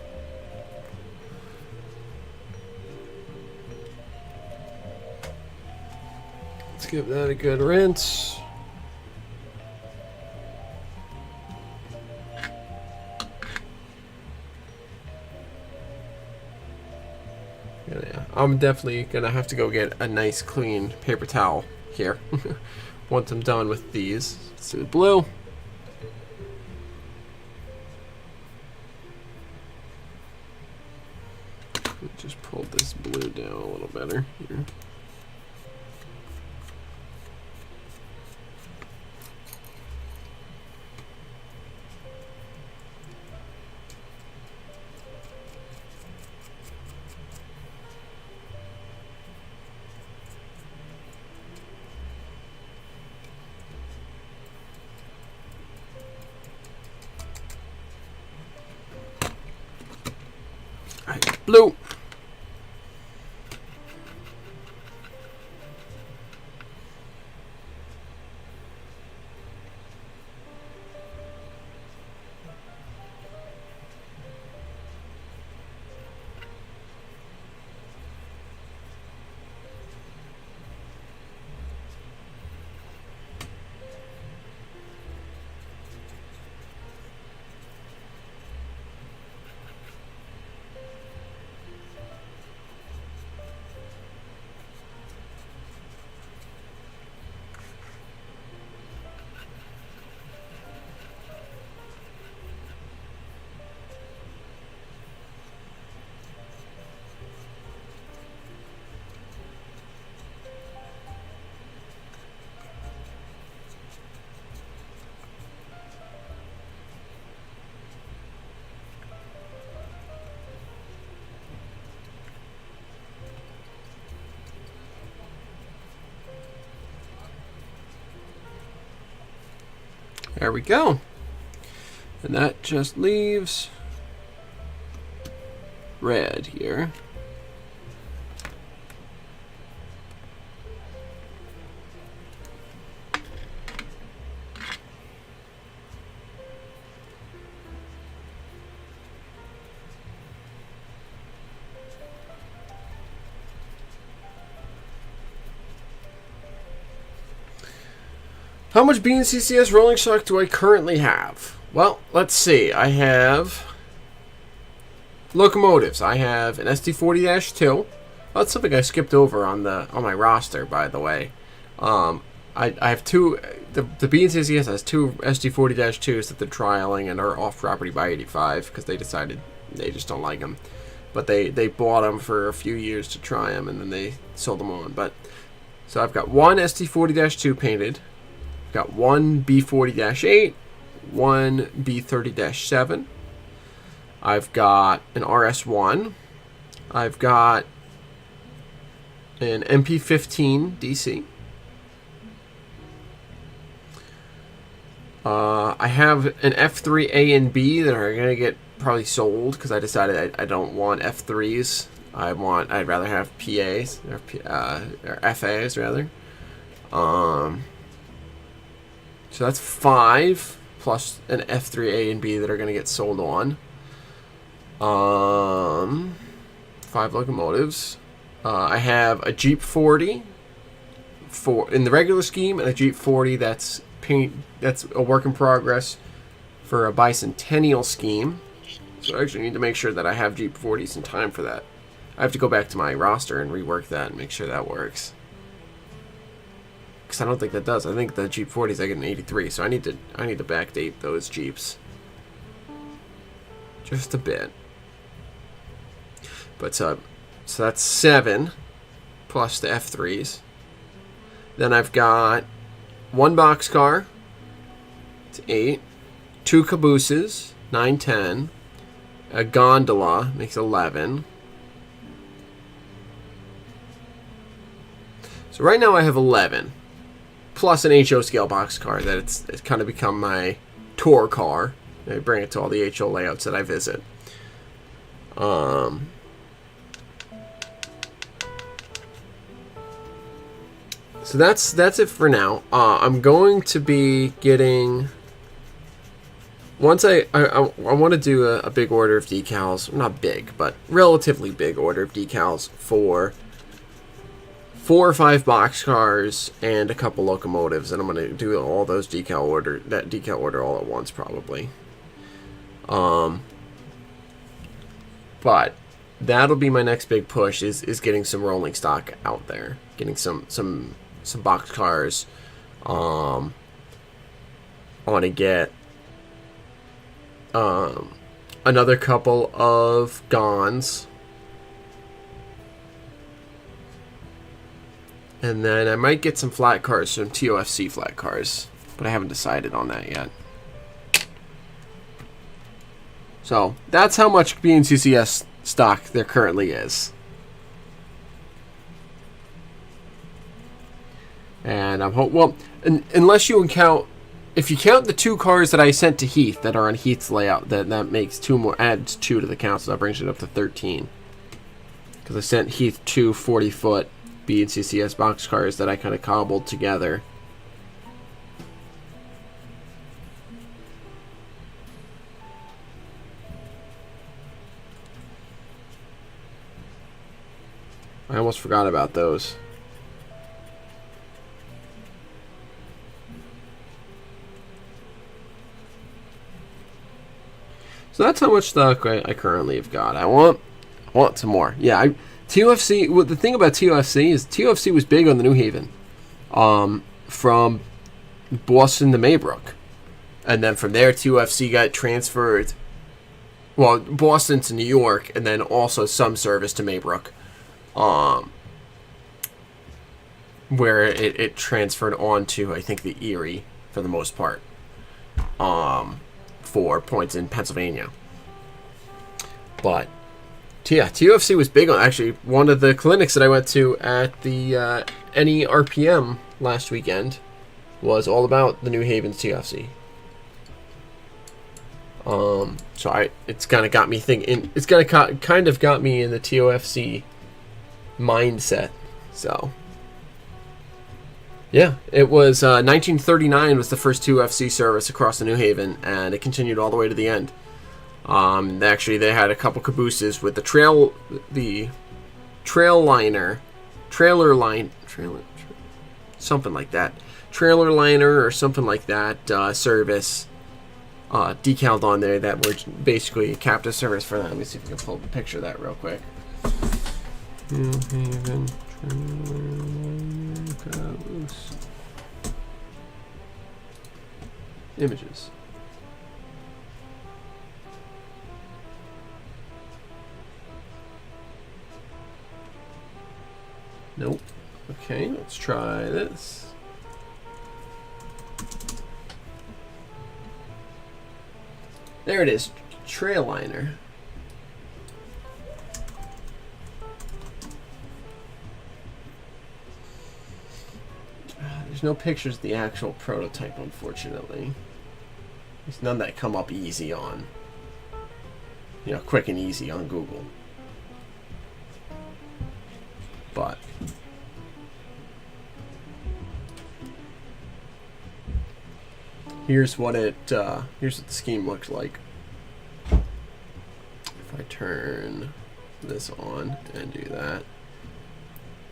Let's give that a good rinse. Yeah, I'm definitely gonna have to go get a nice clean paper towel here once I'm done with these. Let's do the blue. Just pull this blue down a little better here. All right, blue. There we go. And that just leaves red here. How much BNCCS rolling stock do I currently have? Well, let's see. I have locomotives. I have an SD40-2. That's something I skipped over on my roster, by the way. I have two. The BNCCS has two SD40-2s that they're trialing and are off property by 85 because they decided they just don't like them. But they bought them for a few years to try them and then they sold them on. But so I've got one SD40-2 painted. Got one B40-8, one B30-7. I've got an RS1. I've got an MP15 DC. I have an F3A and B that are going to get probably sold because I decided I don't want F3s. I'd rather have PAs or FAs rather. So that's 5 plus an F3A and B that are going to get sold on. 5 locomotives. I have a Jeep 40 in the regular scheme and a Jeep 40 that's a work in progress for a bicentennial scheme. So I actually need to make sure that I have Jeep 40s in time for that. I have to go back to my roster and rework that and make sure that works. Because I don't think that does. I think the Jeep 40s I get an 83, so I need to backdate those Jeeps just a bit. But so that's 7 plus the F3s. Then I've got one boxcar, it's 8, 2 cabooses, 9, 10, a gondola makes 11. So right now I have 11. Plus an HO scale boxcar that it's kind of become my tour car. I bring it to all the HO layouts that I visit. So that's it for now. I'm going to be getting once I want to do a big order of decals. Not big, but relatively big order of decals for 4 or 5 boxcars and a couple locomotives, and I'm going to do all those decal order all at once probably. But that'll be my next big push is getting some rolling stock out there, getting some boxcars. I want to get another couple of Gons. And then I might get some flat cars, some TOFC flat cars. But I haven't decided on that yet. So, that's how much BNCCS stock there currently is. And I'm unless you count... If you count the 2 cars that I sent to Heath that are on Heath's layout, that makes 2 more, adds 2 to the count, so that brings it up to 13. Because I sent Heath 2 40-foot BNCCS boxcars that I kind of cobbled together. I almost forgot about those. So that's how much stock I currently have got. I want some more. Yeah, TOFC. Well, the thing about TOFC is TOFC was big on the New Haven, from Boston to Maybrook, and then from there TOFC got transferred. Well, Boston to New York, and then also some service to Maybrook, where it transferred on to I think the Erie for the most part, for points in Pennsylvania. But yeah, TOFC was big on, actually, one of the clinics that I went to at the NERPM last weekend was all about the New Haven TOFC. So it's kind of got me thinking. It's kind of got me in the TOFC mindset. So yeah, it was 1939 was the first TOFC service across the New Haven, and it continued all the way to the end. Actually, they had a couple cabooses with the trailer something like that, trailer liner or something like that service decaled on there that were basically a captive service for them. Let me see if we can pull up a picture of that real quick. New Haven trailer liner caboose images. Nope. Okay, let's try this. There it is, trail liner. There's no pictures of the actual prototype, unfortunately. There's none that come up easy on, quick and easy on Google. But here's what the scheme looks like. If I turn this on and do that,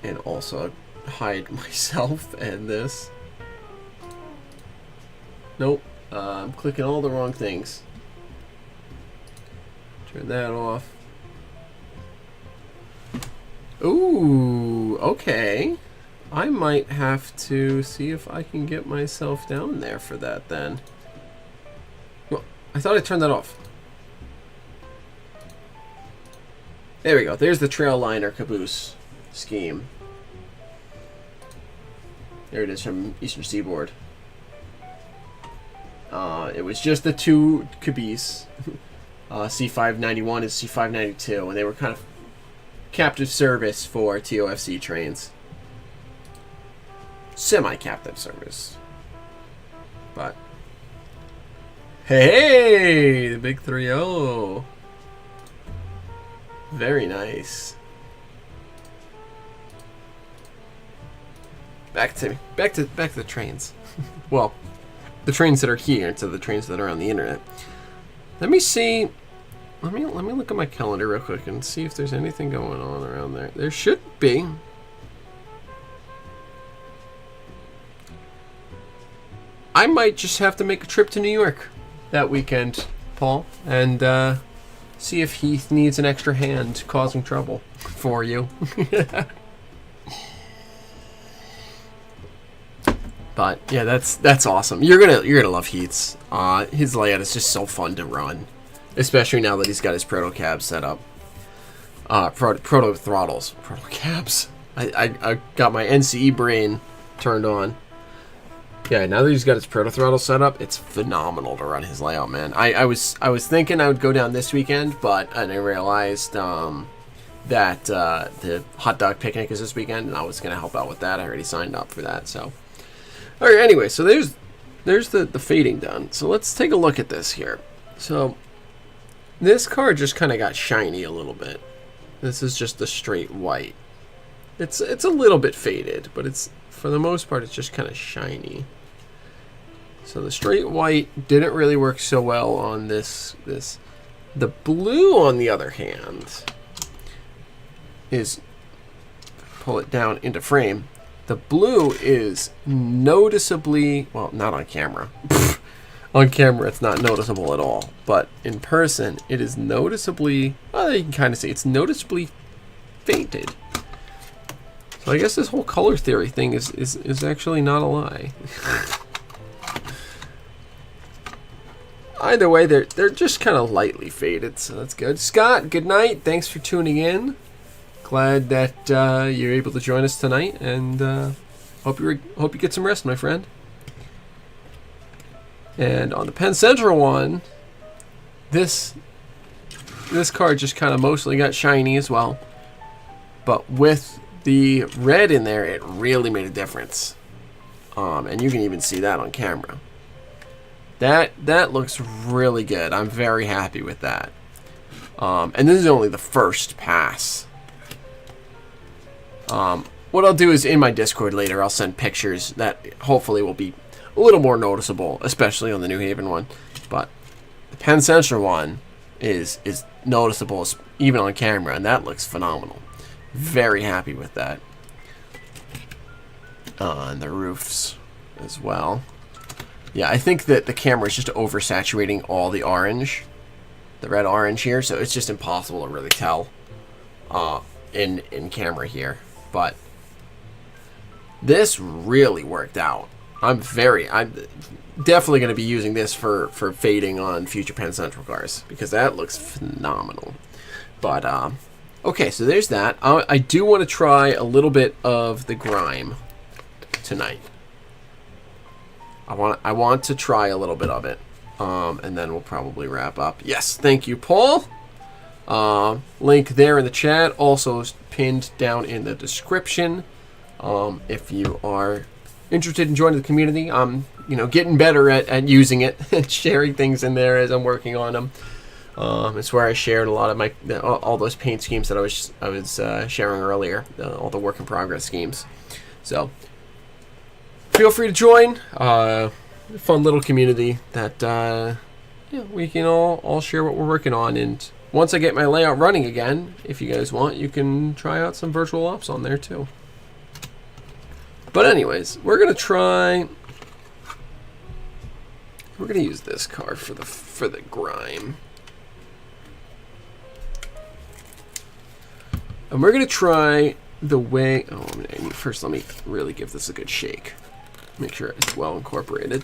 and also hide myself and this. Nope, I'm clicking all the wrong things. Turn that off. Ooh, okay. I might have to see if I can get myself down there for that then. Well, I thought I turned that off. There we go. There's the trail liner caboose scheme. There it is from Eastern Seaboard. It was just the two caboose, C591 and C592, and they were kind of captive service for TOFC trains. Semi-captive service. But hey, the big 3-0. Very nice. Back to the trains. Well, the trains that are here to the trains that are on the internet. Let me see. Let me look at my calendar real quick and see if there's anything going on around there. There should be. I might just have to make a trip to New York that weekend, Paul, and see if Heath needs an extra hand causing trouble for you. But yeah, that's awesome. You're gonna love Heath's. His layout is just so fun to run, especially now that he's got his proto cab set up. Proto throttles, proto cabs. I got my NCE brain turned on. Yeah, now that he's got his proto throttle set up, it's phenomenal to run his layout, man. I was thinking I would go down this weekend, but I realized that the hot dog picnic is this weekend, and I was gonna help out with that. I already signed up for that, so. All right. Anyway, so there's the fading done. So let's take a look at this here. So this car just kind of got shiny a little bit. This is just the straight white. It's a little bit faded, but it's for the most part it's just kind of shiny. So the straight white didn't really work so well on this. The blue, on the other hand, is, pull it down into frame. The blue is noticeably, well, not on camera. On camera, it's not noticeable at all. But in person, it is noticeably, well, you can kind of see, it's noticeably faded. So I guess this whole color theory thing is actually not a lie. Either way, they're just kind of lightly faded, so that's good. Scott, good night. Thanks for tuning in. Glad that you're able to join us tonight, and hope you get some rest, my friend. And on the Penn Central one, this card just kind of mostly got shiny as well, but with the red in there, it really made a difference. And you can even see that on camera. That looks really good. I'm very happy with that. And this is only the first pass. What I'll do is in my Discord later, I'll send pictures that hopefully will be a little more noticeable, especially on the New Haven one. But the Penn Central one is noticeable even on camera, and that looks phenomenal. Very happy with that. And the roofs as well. Yeah, I think that the camera is just oversaturating all the orange, the red orange here, so it's just impossible to really tell in camera here. But this really worked out. I'm definitely going to be using this for fading on future Penn Central cars, because that looks phenomenal. But okay, so there's that. I do want to try a little bit of the grime tonight. I want to try a little bit of it, and then we'll probably wrap up. Yes, thank you, Paul. Link there in the chat, also pinned down in the description. If you are interested in joining the community, I'm getting better at using it and sharing things in there as I'm working on them. It's where I shared a lot of all those paint schemes that I was sharing earlier, all the work in progress schemes. So feel free to join. Fun little community that we can all share what we're working on. And once I get my layout running again, if you guys want, you can try out some virtual ops on there too. But anyways, we're gonna use this car for the grime. And we're gonna try the way. First, let me really give this a good shake. Make sure it's well incorporated.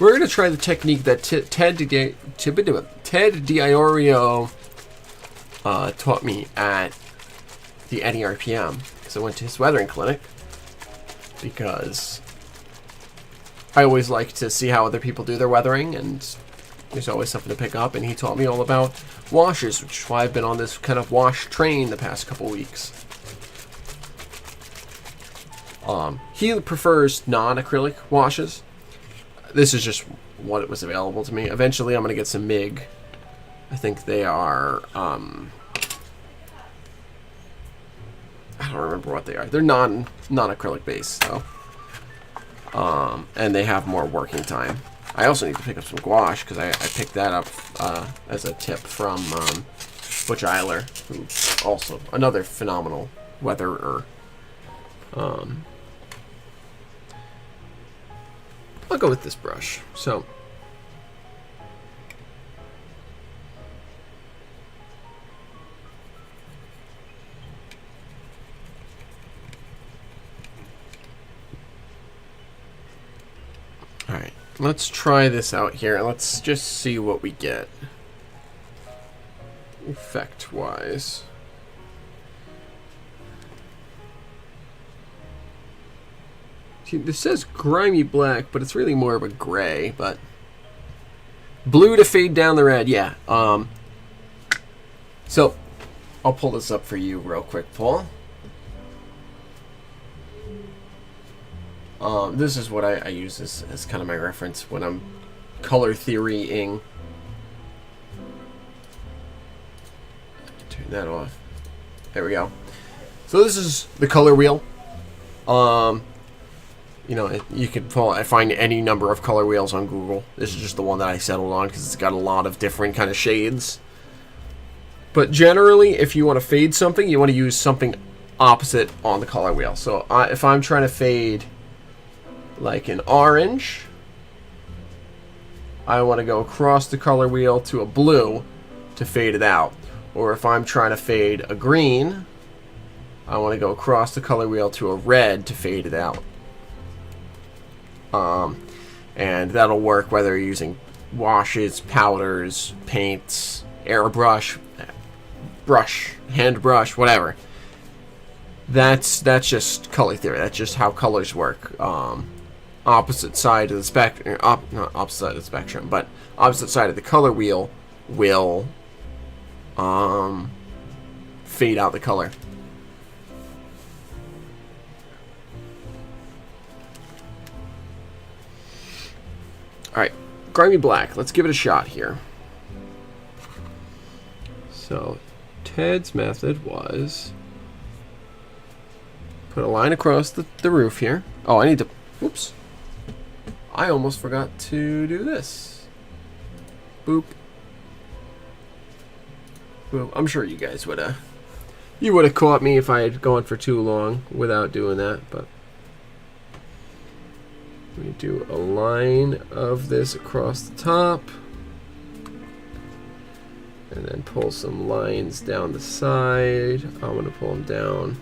We're gonna try the technique that Ted DiIorio taught me at the NERPM, because I went to his weathering clinic. Because I always like to see how other people do their weathering, and there's always something to pick up. And he taught me all about washes, which is why I've been on this kind of wash train the past couple weeks. He prefers non-acrylic washes. This is just what it was available to me. Eventually, I'm going to get some MIG. I think they are, I don't remember what they are. They're non-acrylic based, though. And they have more working time. I also need to pick up some gouache, because I picked that up as a tip from Butch Eiler, who's also another phenomenal weatherer. I'll go with this brush. So alright, let's try this out here. Let's just see what we get effect wise. This says grimy black, but it's really more of a gray. But blue to fade down the red, yeah. So I'll pull this up for you real quick, Paul. This is what I use as kind of my reference when I'm color theorying. Turn that off. There we go. So this is the color wheel. You can find any number of color wheels on Google. This is just the one that I settled on because it's got a lot of different kind of shades. But generally, if you want to fade something, you want to use something opposite on the color wheel. So if I'm trying to fade like an orange, I want to go across the color wheel to a blue to fade it out. Or if I'm trying to fade a green, I want to go across the color wheel to a red to fade it out. And that'll work whether you're using washes, powders, paints, airbrush, brush, hand brush, whatever. That's just color theory. That's just how colors work. Opposite side of the spectrum, not opposite side of the spectrum, but opposite side of the color wheel will fade out the color. Alright, grimy black. Let's give it a shot here. So, Ted's method was put a line across the roof here. Oh, I need to... Oops. I almost forgot to do this. Boop. Boop. I'm sure you guys would have... You would have caught me if I had gone for too long without doing that, but... We do a line of this across the top. And then pull some lines down the side. I'm going to pull them down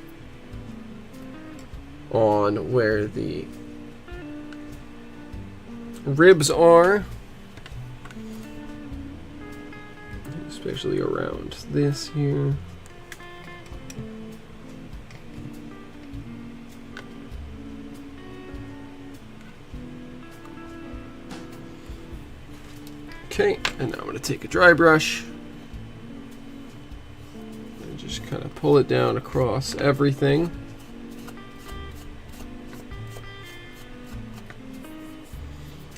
on where the ribs are. Especially around this here. Okay, and now I'm going to take a dry brush and just kind of pull it down across everything.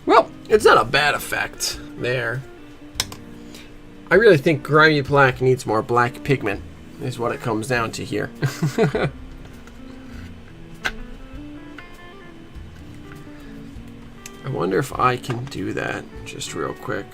Well, it's not a bad effect there. I really think grimy black needs more black pigment, is what it comes down to here. I wonder if I can do that just real quick.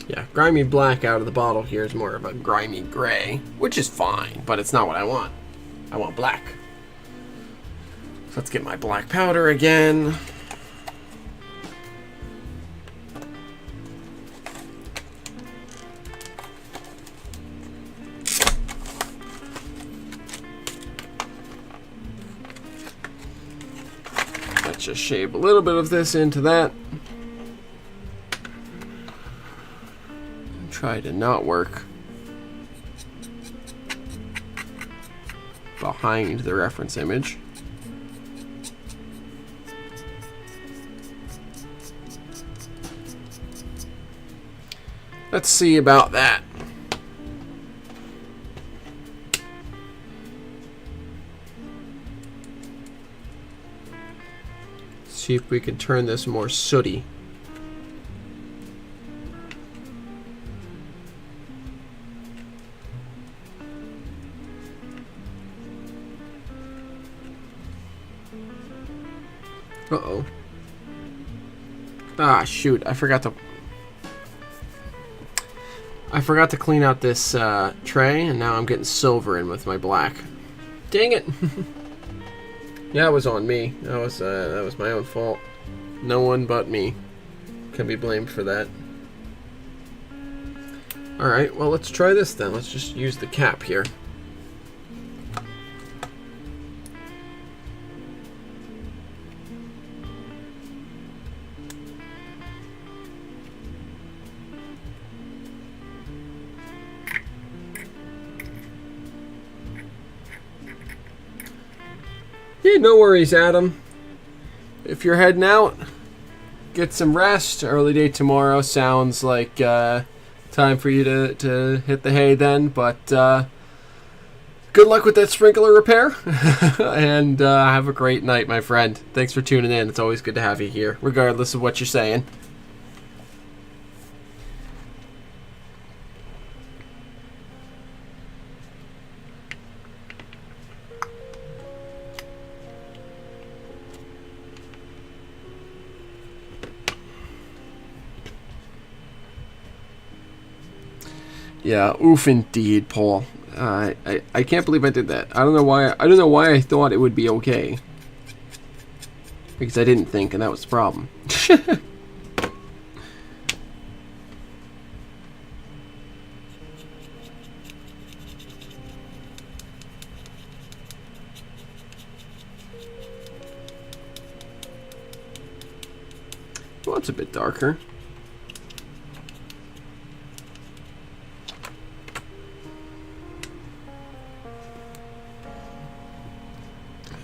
Yeah, grimy black out of the bottle here is more of a grimy gray, which is fine, but it's not what I want. I want black. So let's get my black powder again. Let's just shave a little bit of this into that. Try to not work behind the reference image. Let's see about that. See if we can turn this more sooty. Uh-oh. Ah, shoot. I forgot to clean out this tray, and now I'm getting silver in with my black. Dang it. Yeah, it was on me. That was my own fault. No one but me can be blamed for that. Alright, well, let's try this then. Let's just use the cap here. Yeah, no worries, Adam. If you're heading out, get some rest. Early day tomorrow sounds like time for you to hit the hay then. But good luck with that sprinkler repair. And have a great night, my friend. Thanks for tuning in. It's always good to have you here, regardless of what you're saying. Yeah, oof indeed, Paul. I can't believe I did that. I don't know why I thought it would be okay. Because I didn't think, and that was the problem. Well, it's a bit darker.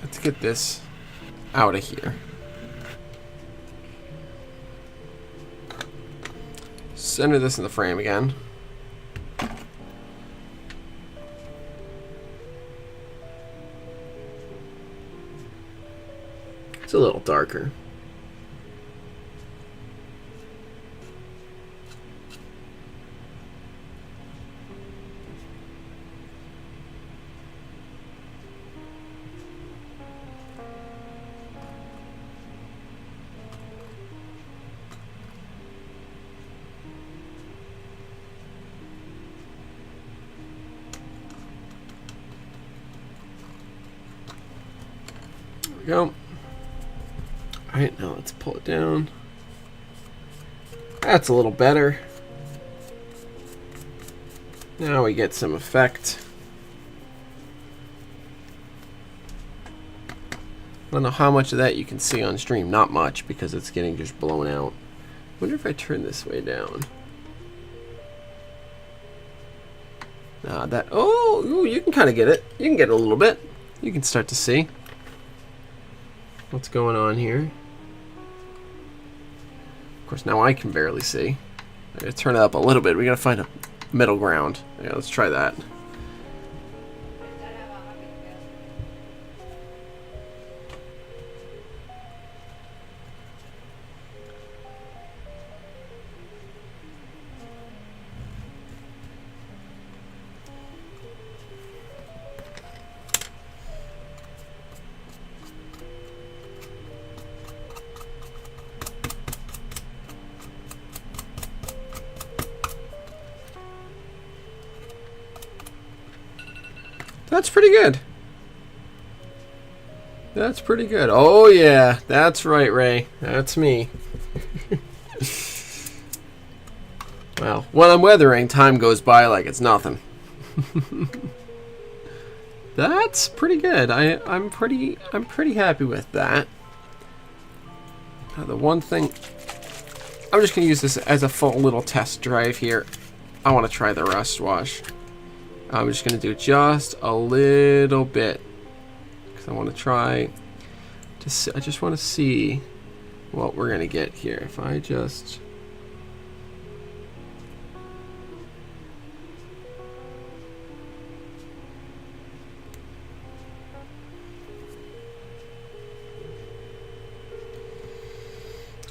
Let's get this out of here. Center this in the frame again. It's a little darker. There we go. Alright, now let's pull it down. That's a little better. Now we get some effect. I don't know how much of that you can see on stream. Not much, because it's getting just blown out. I wonder if I turn this way down. Ooh, you can kind of get it. You can get it a little bit. You can start to see what's going on here. Of course, now I can barely see. I gotta turn it up a little bit. We gotta find a middle ground. Yeah, let's try that. That's pretty good. That's pretty good. Oh yeah, that's right, Ray. That's me. Well, when I'm weathering, time goes by like it's nothing. That's pretty good. I'm pretty happy with that. The one thing, I'm just gonna use this as a full little test drive here. I want to try the rust wash. I'm just going to do just a little bit because I want to try to see, I just want to see what we're going to get here. If I just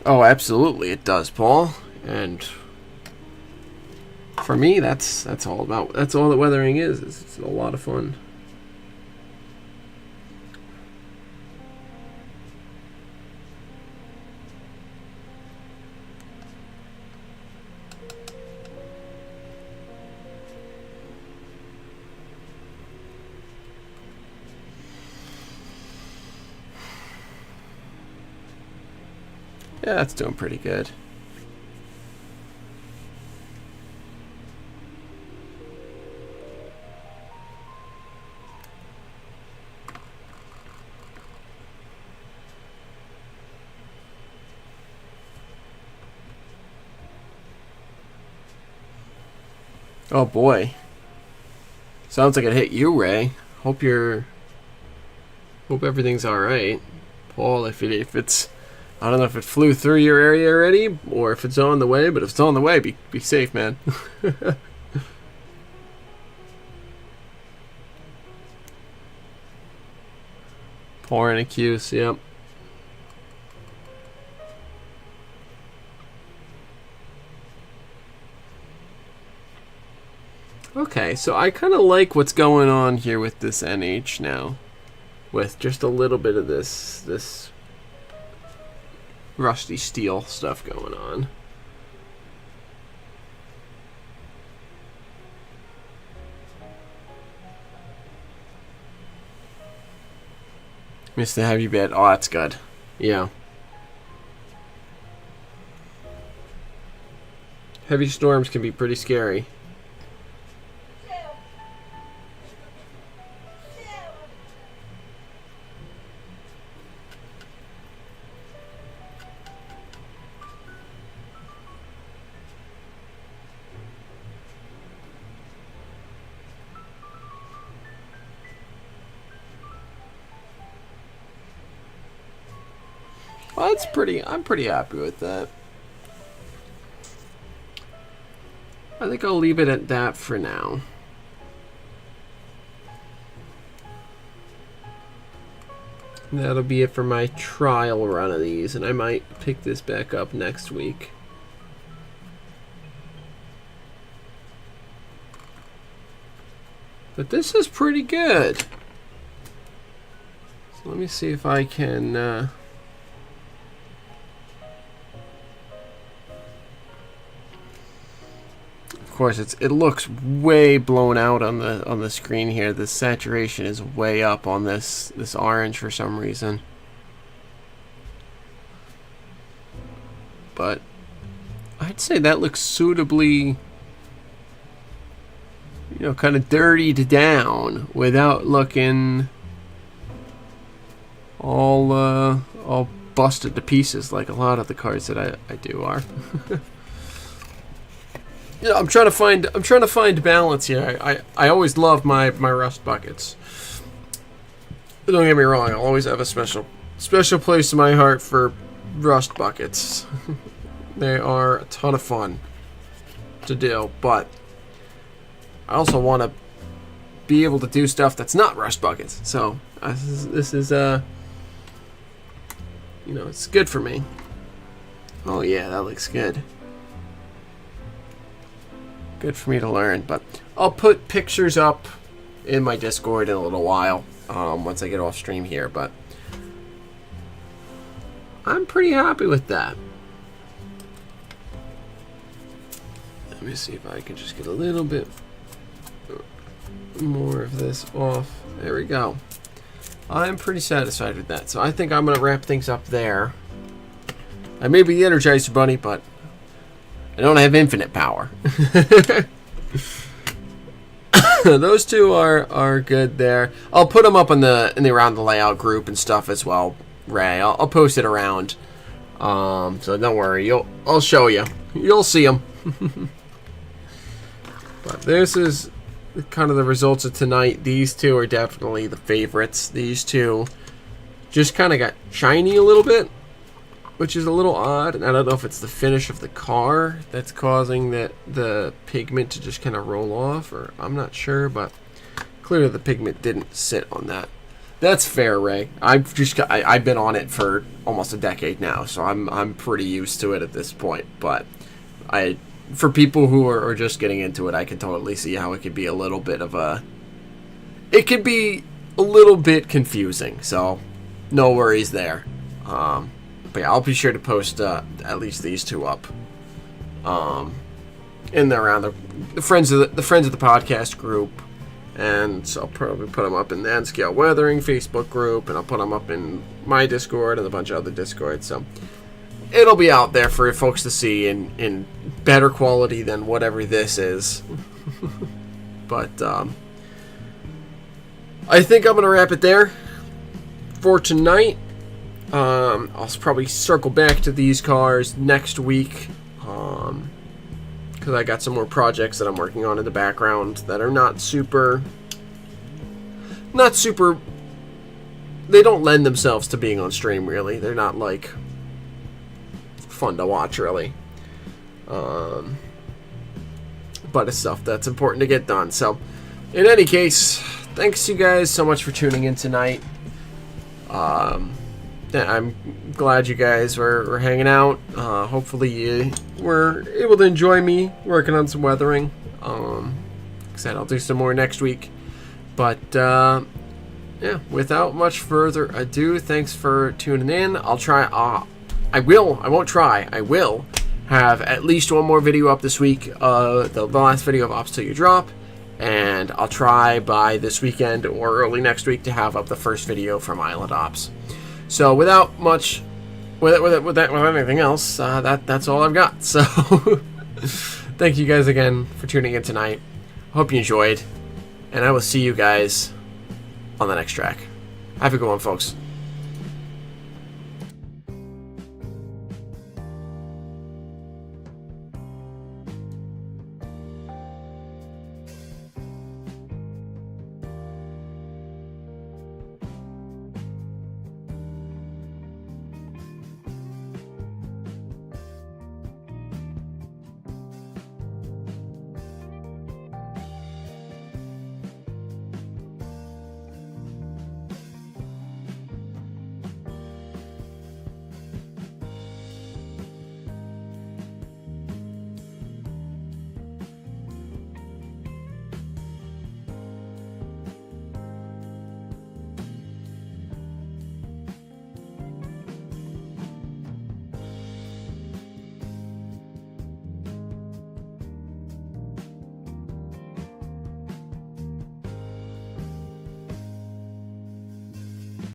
Oh, absolutely it does, Paul. And for me, that's all that weathering is. It's a lot of fun. Yeah, that's doing pretty good. Oh boy. Sounds like it hit you, Ray. Hope everything's alright. Paul, if it's, I don't know if it flew through your area already or if it's on the way, but if it's on the way, be safe, man. Pouring a Cuse, yep. Okay, so I kind of like what's going on here with this NH now. With just a little bit of this rusty steel stuff going on. Missed the heavy bit. Oh, that's good. Yeah. Heavy storms can be pretty scary. Well, that's pretty. I'm pretty happy with that. I think I'll leave it at that for now. That'll be it for my trial run of these, and I might pick this back up next week. But this is pretty good. So let me see if I can... of course, it looks way blown out on the screen here. The saturation is way up on this orange for some reason. But I'd say that looks suitably, kind of dirtied down without looking all busted to pieces like a lot of the cards that I do are. I'm trying to find balance here. I always love my rust buckets. Don't get me wrong. I'll always have a special place in my heart for rust buckets. They are a ton of fun to do, but I also want to be able to do stuff that's not rust buckets. So this is it's good for me. Oh yeah, that looks good. Good for me to learn, but I'll put pictures up in my Discord in a little while once I get off stream here, but I'm pretty happy with that. Let me see if I can just get a little bit more of this off. There we go. I'm pretty satisfied with that, so I think I'm going to wrap things up there. I may be the Energizer Bunny, but I don't have infinite power. Those two are good there. I'll put them up in the around the layout group and stuff as well, Ray. I'll post it around. So don't worry. I'll show you. You'll see them. But this is kind of the results of tonight. These two are definitely the favorites. These two just kind of got shiny a little bit, which is a little odd, and I don't know if it's the finish of the car that's causing the pigment to just kind of roll off, or I'm not sure, but clearly the pigment didn't sit on that. That's fair, Ray. I've been on it for almost a decade now, so I'm pretty used to it at this point. But for people who are just getting into it, I can totally see how it could be a little bit confusing. So no worries there. But yeah, I'll be sure to post at least these two up in there around the friends of the podcast group, and so I'll probably put them up in the N-Scale Weathering Facebook group, and I'll put them up in my Discord and a bunch of other Discords. So it'll be out there for folks to see in better quality than whatever this is. But I think I'm gonna wrap it there for tonight. I'll probably circle back to these cars next week, because I got some more projects that I'm working on in the background that are not super, they don't lend themselves to being on stream, really. They're not, like, fun to watch, really. But it's stuff that's important to get done. So, in any case, thanks you guys so much for tuning in tonight. I'm glad you guys were hanging out. Hopefully you were able to enjoy me working on some weathering. Like I said, I'll do some more next week. But yeah, without much further ado, thanks for tuning in. I'll try. I will have at least one more video up this week. The last video of Ops Till You Drop. And I'll try by this weekend or early next week to have up the first video from Island Ops. So without anything else, that's all I've got. So thank you guys again for tuning in tonight. Hope you enjoyed, and I will see you guys on the next track. Have a good one, folks.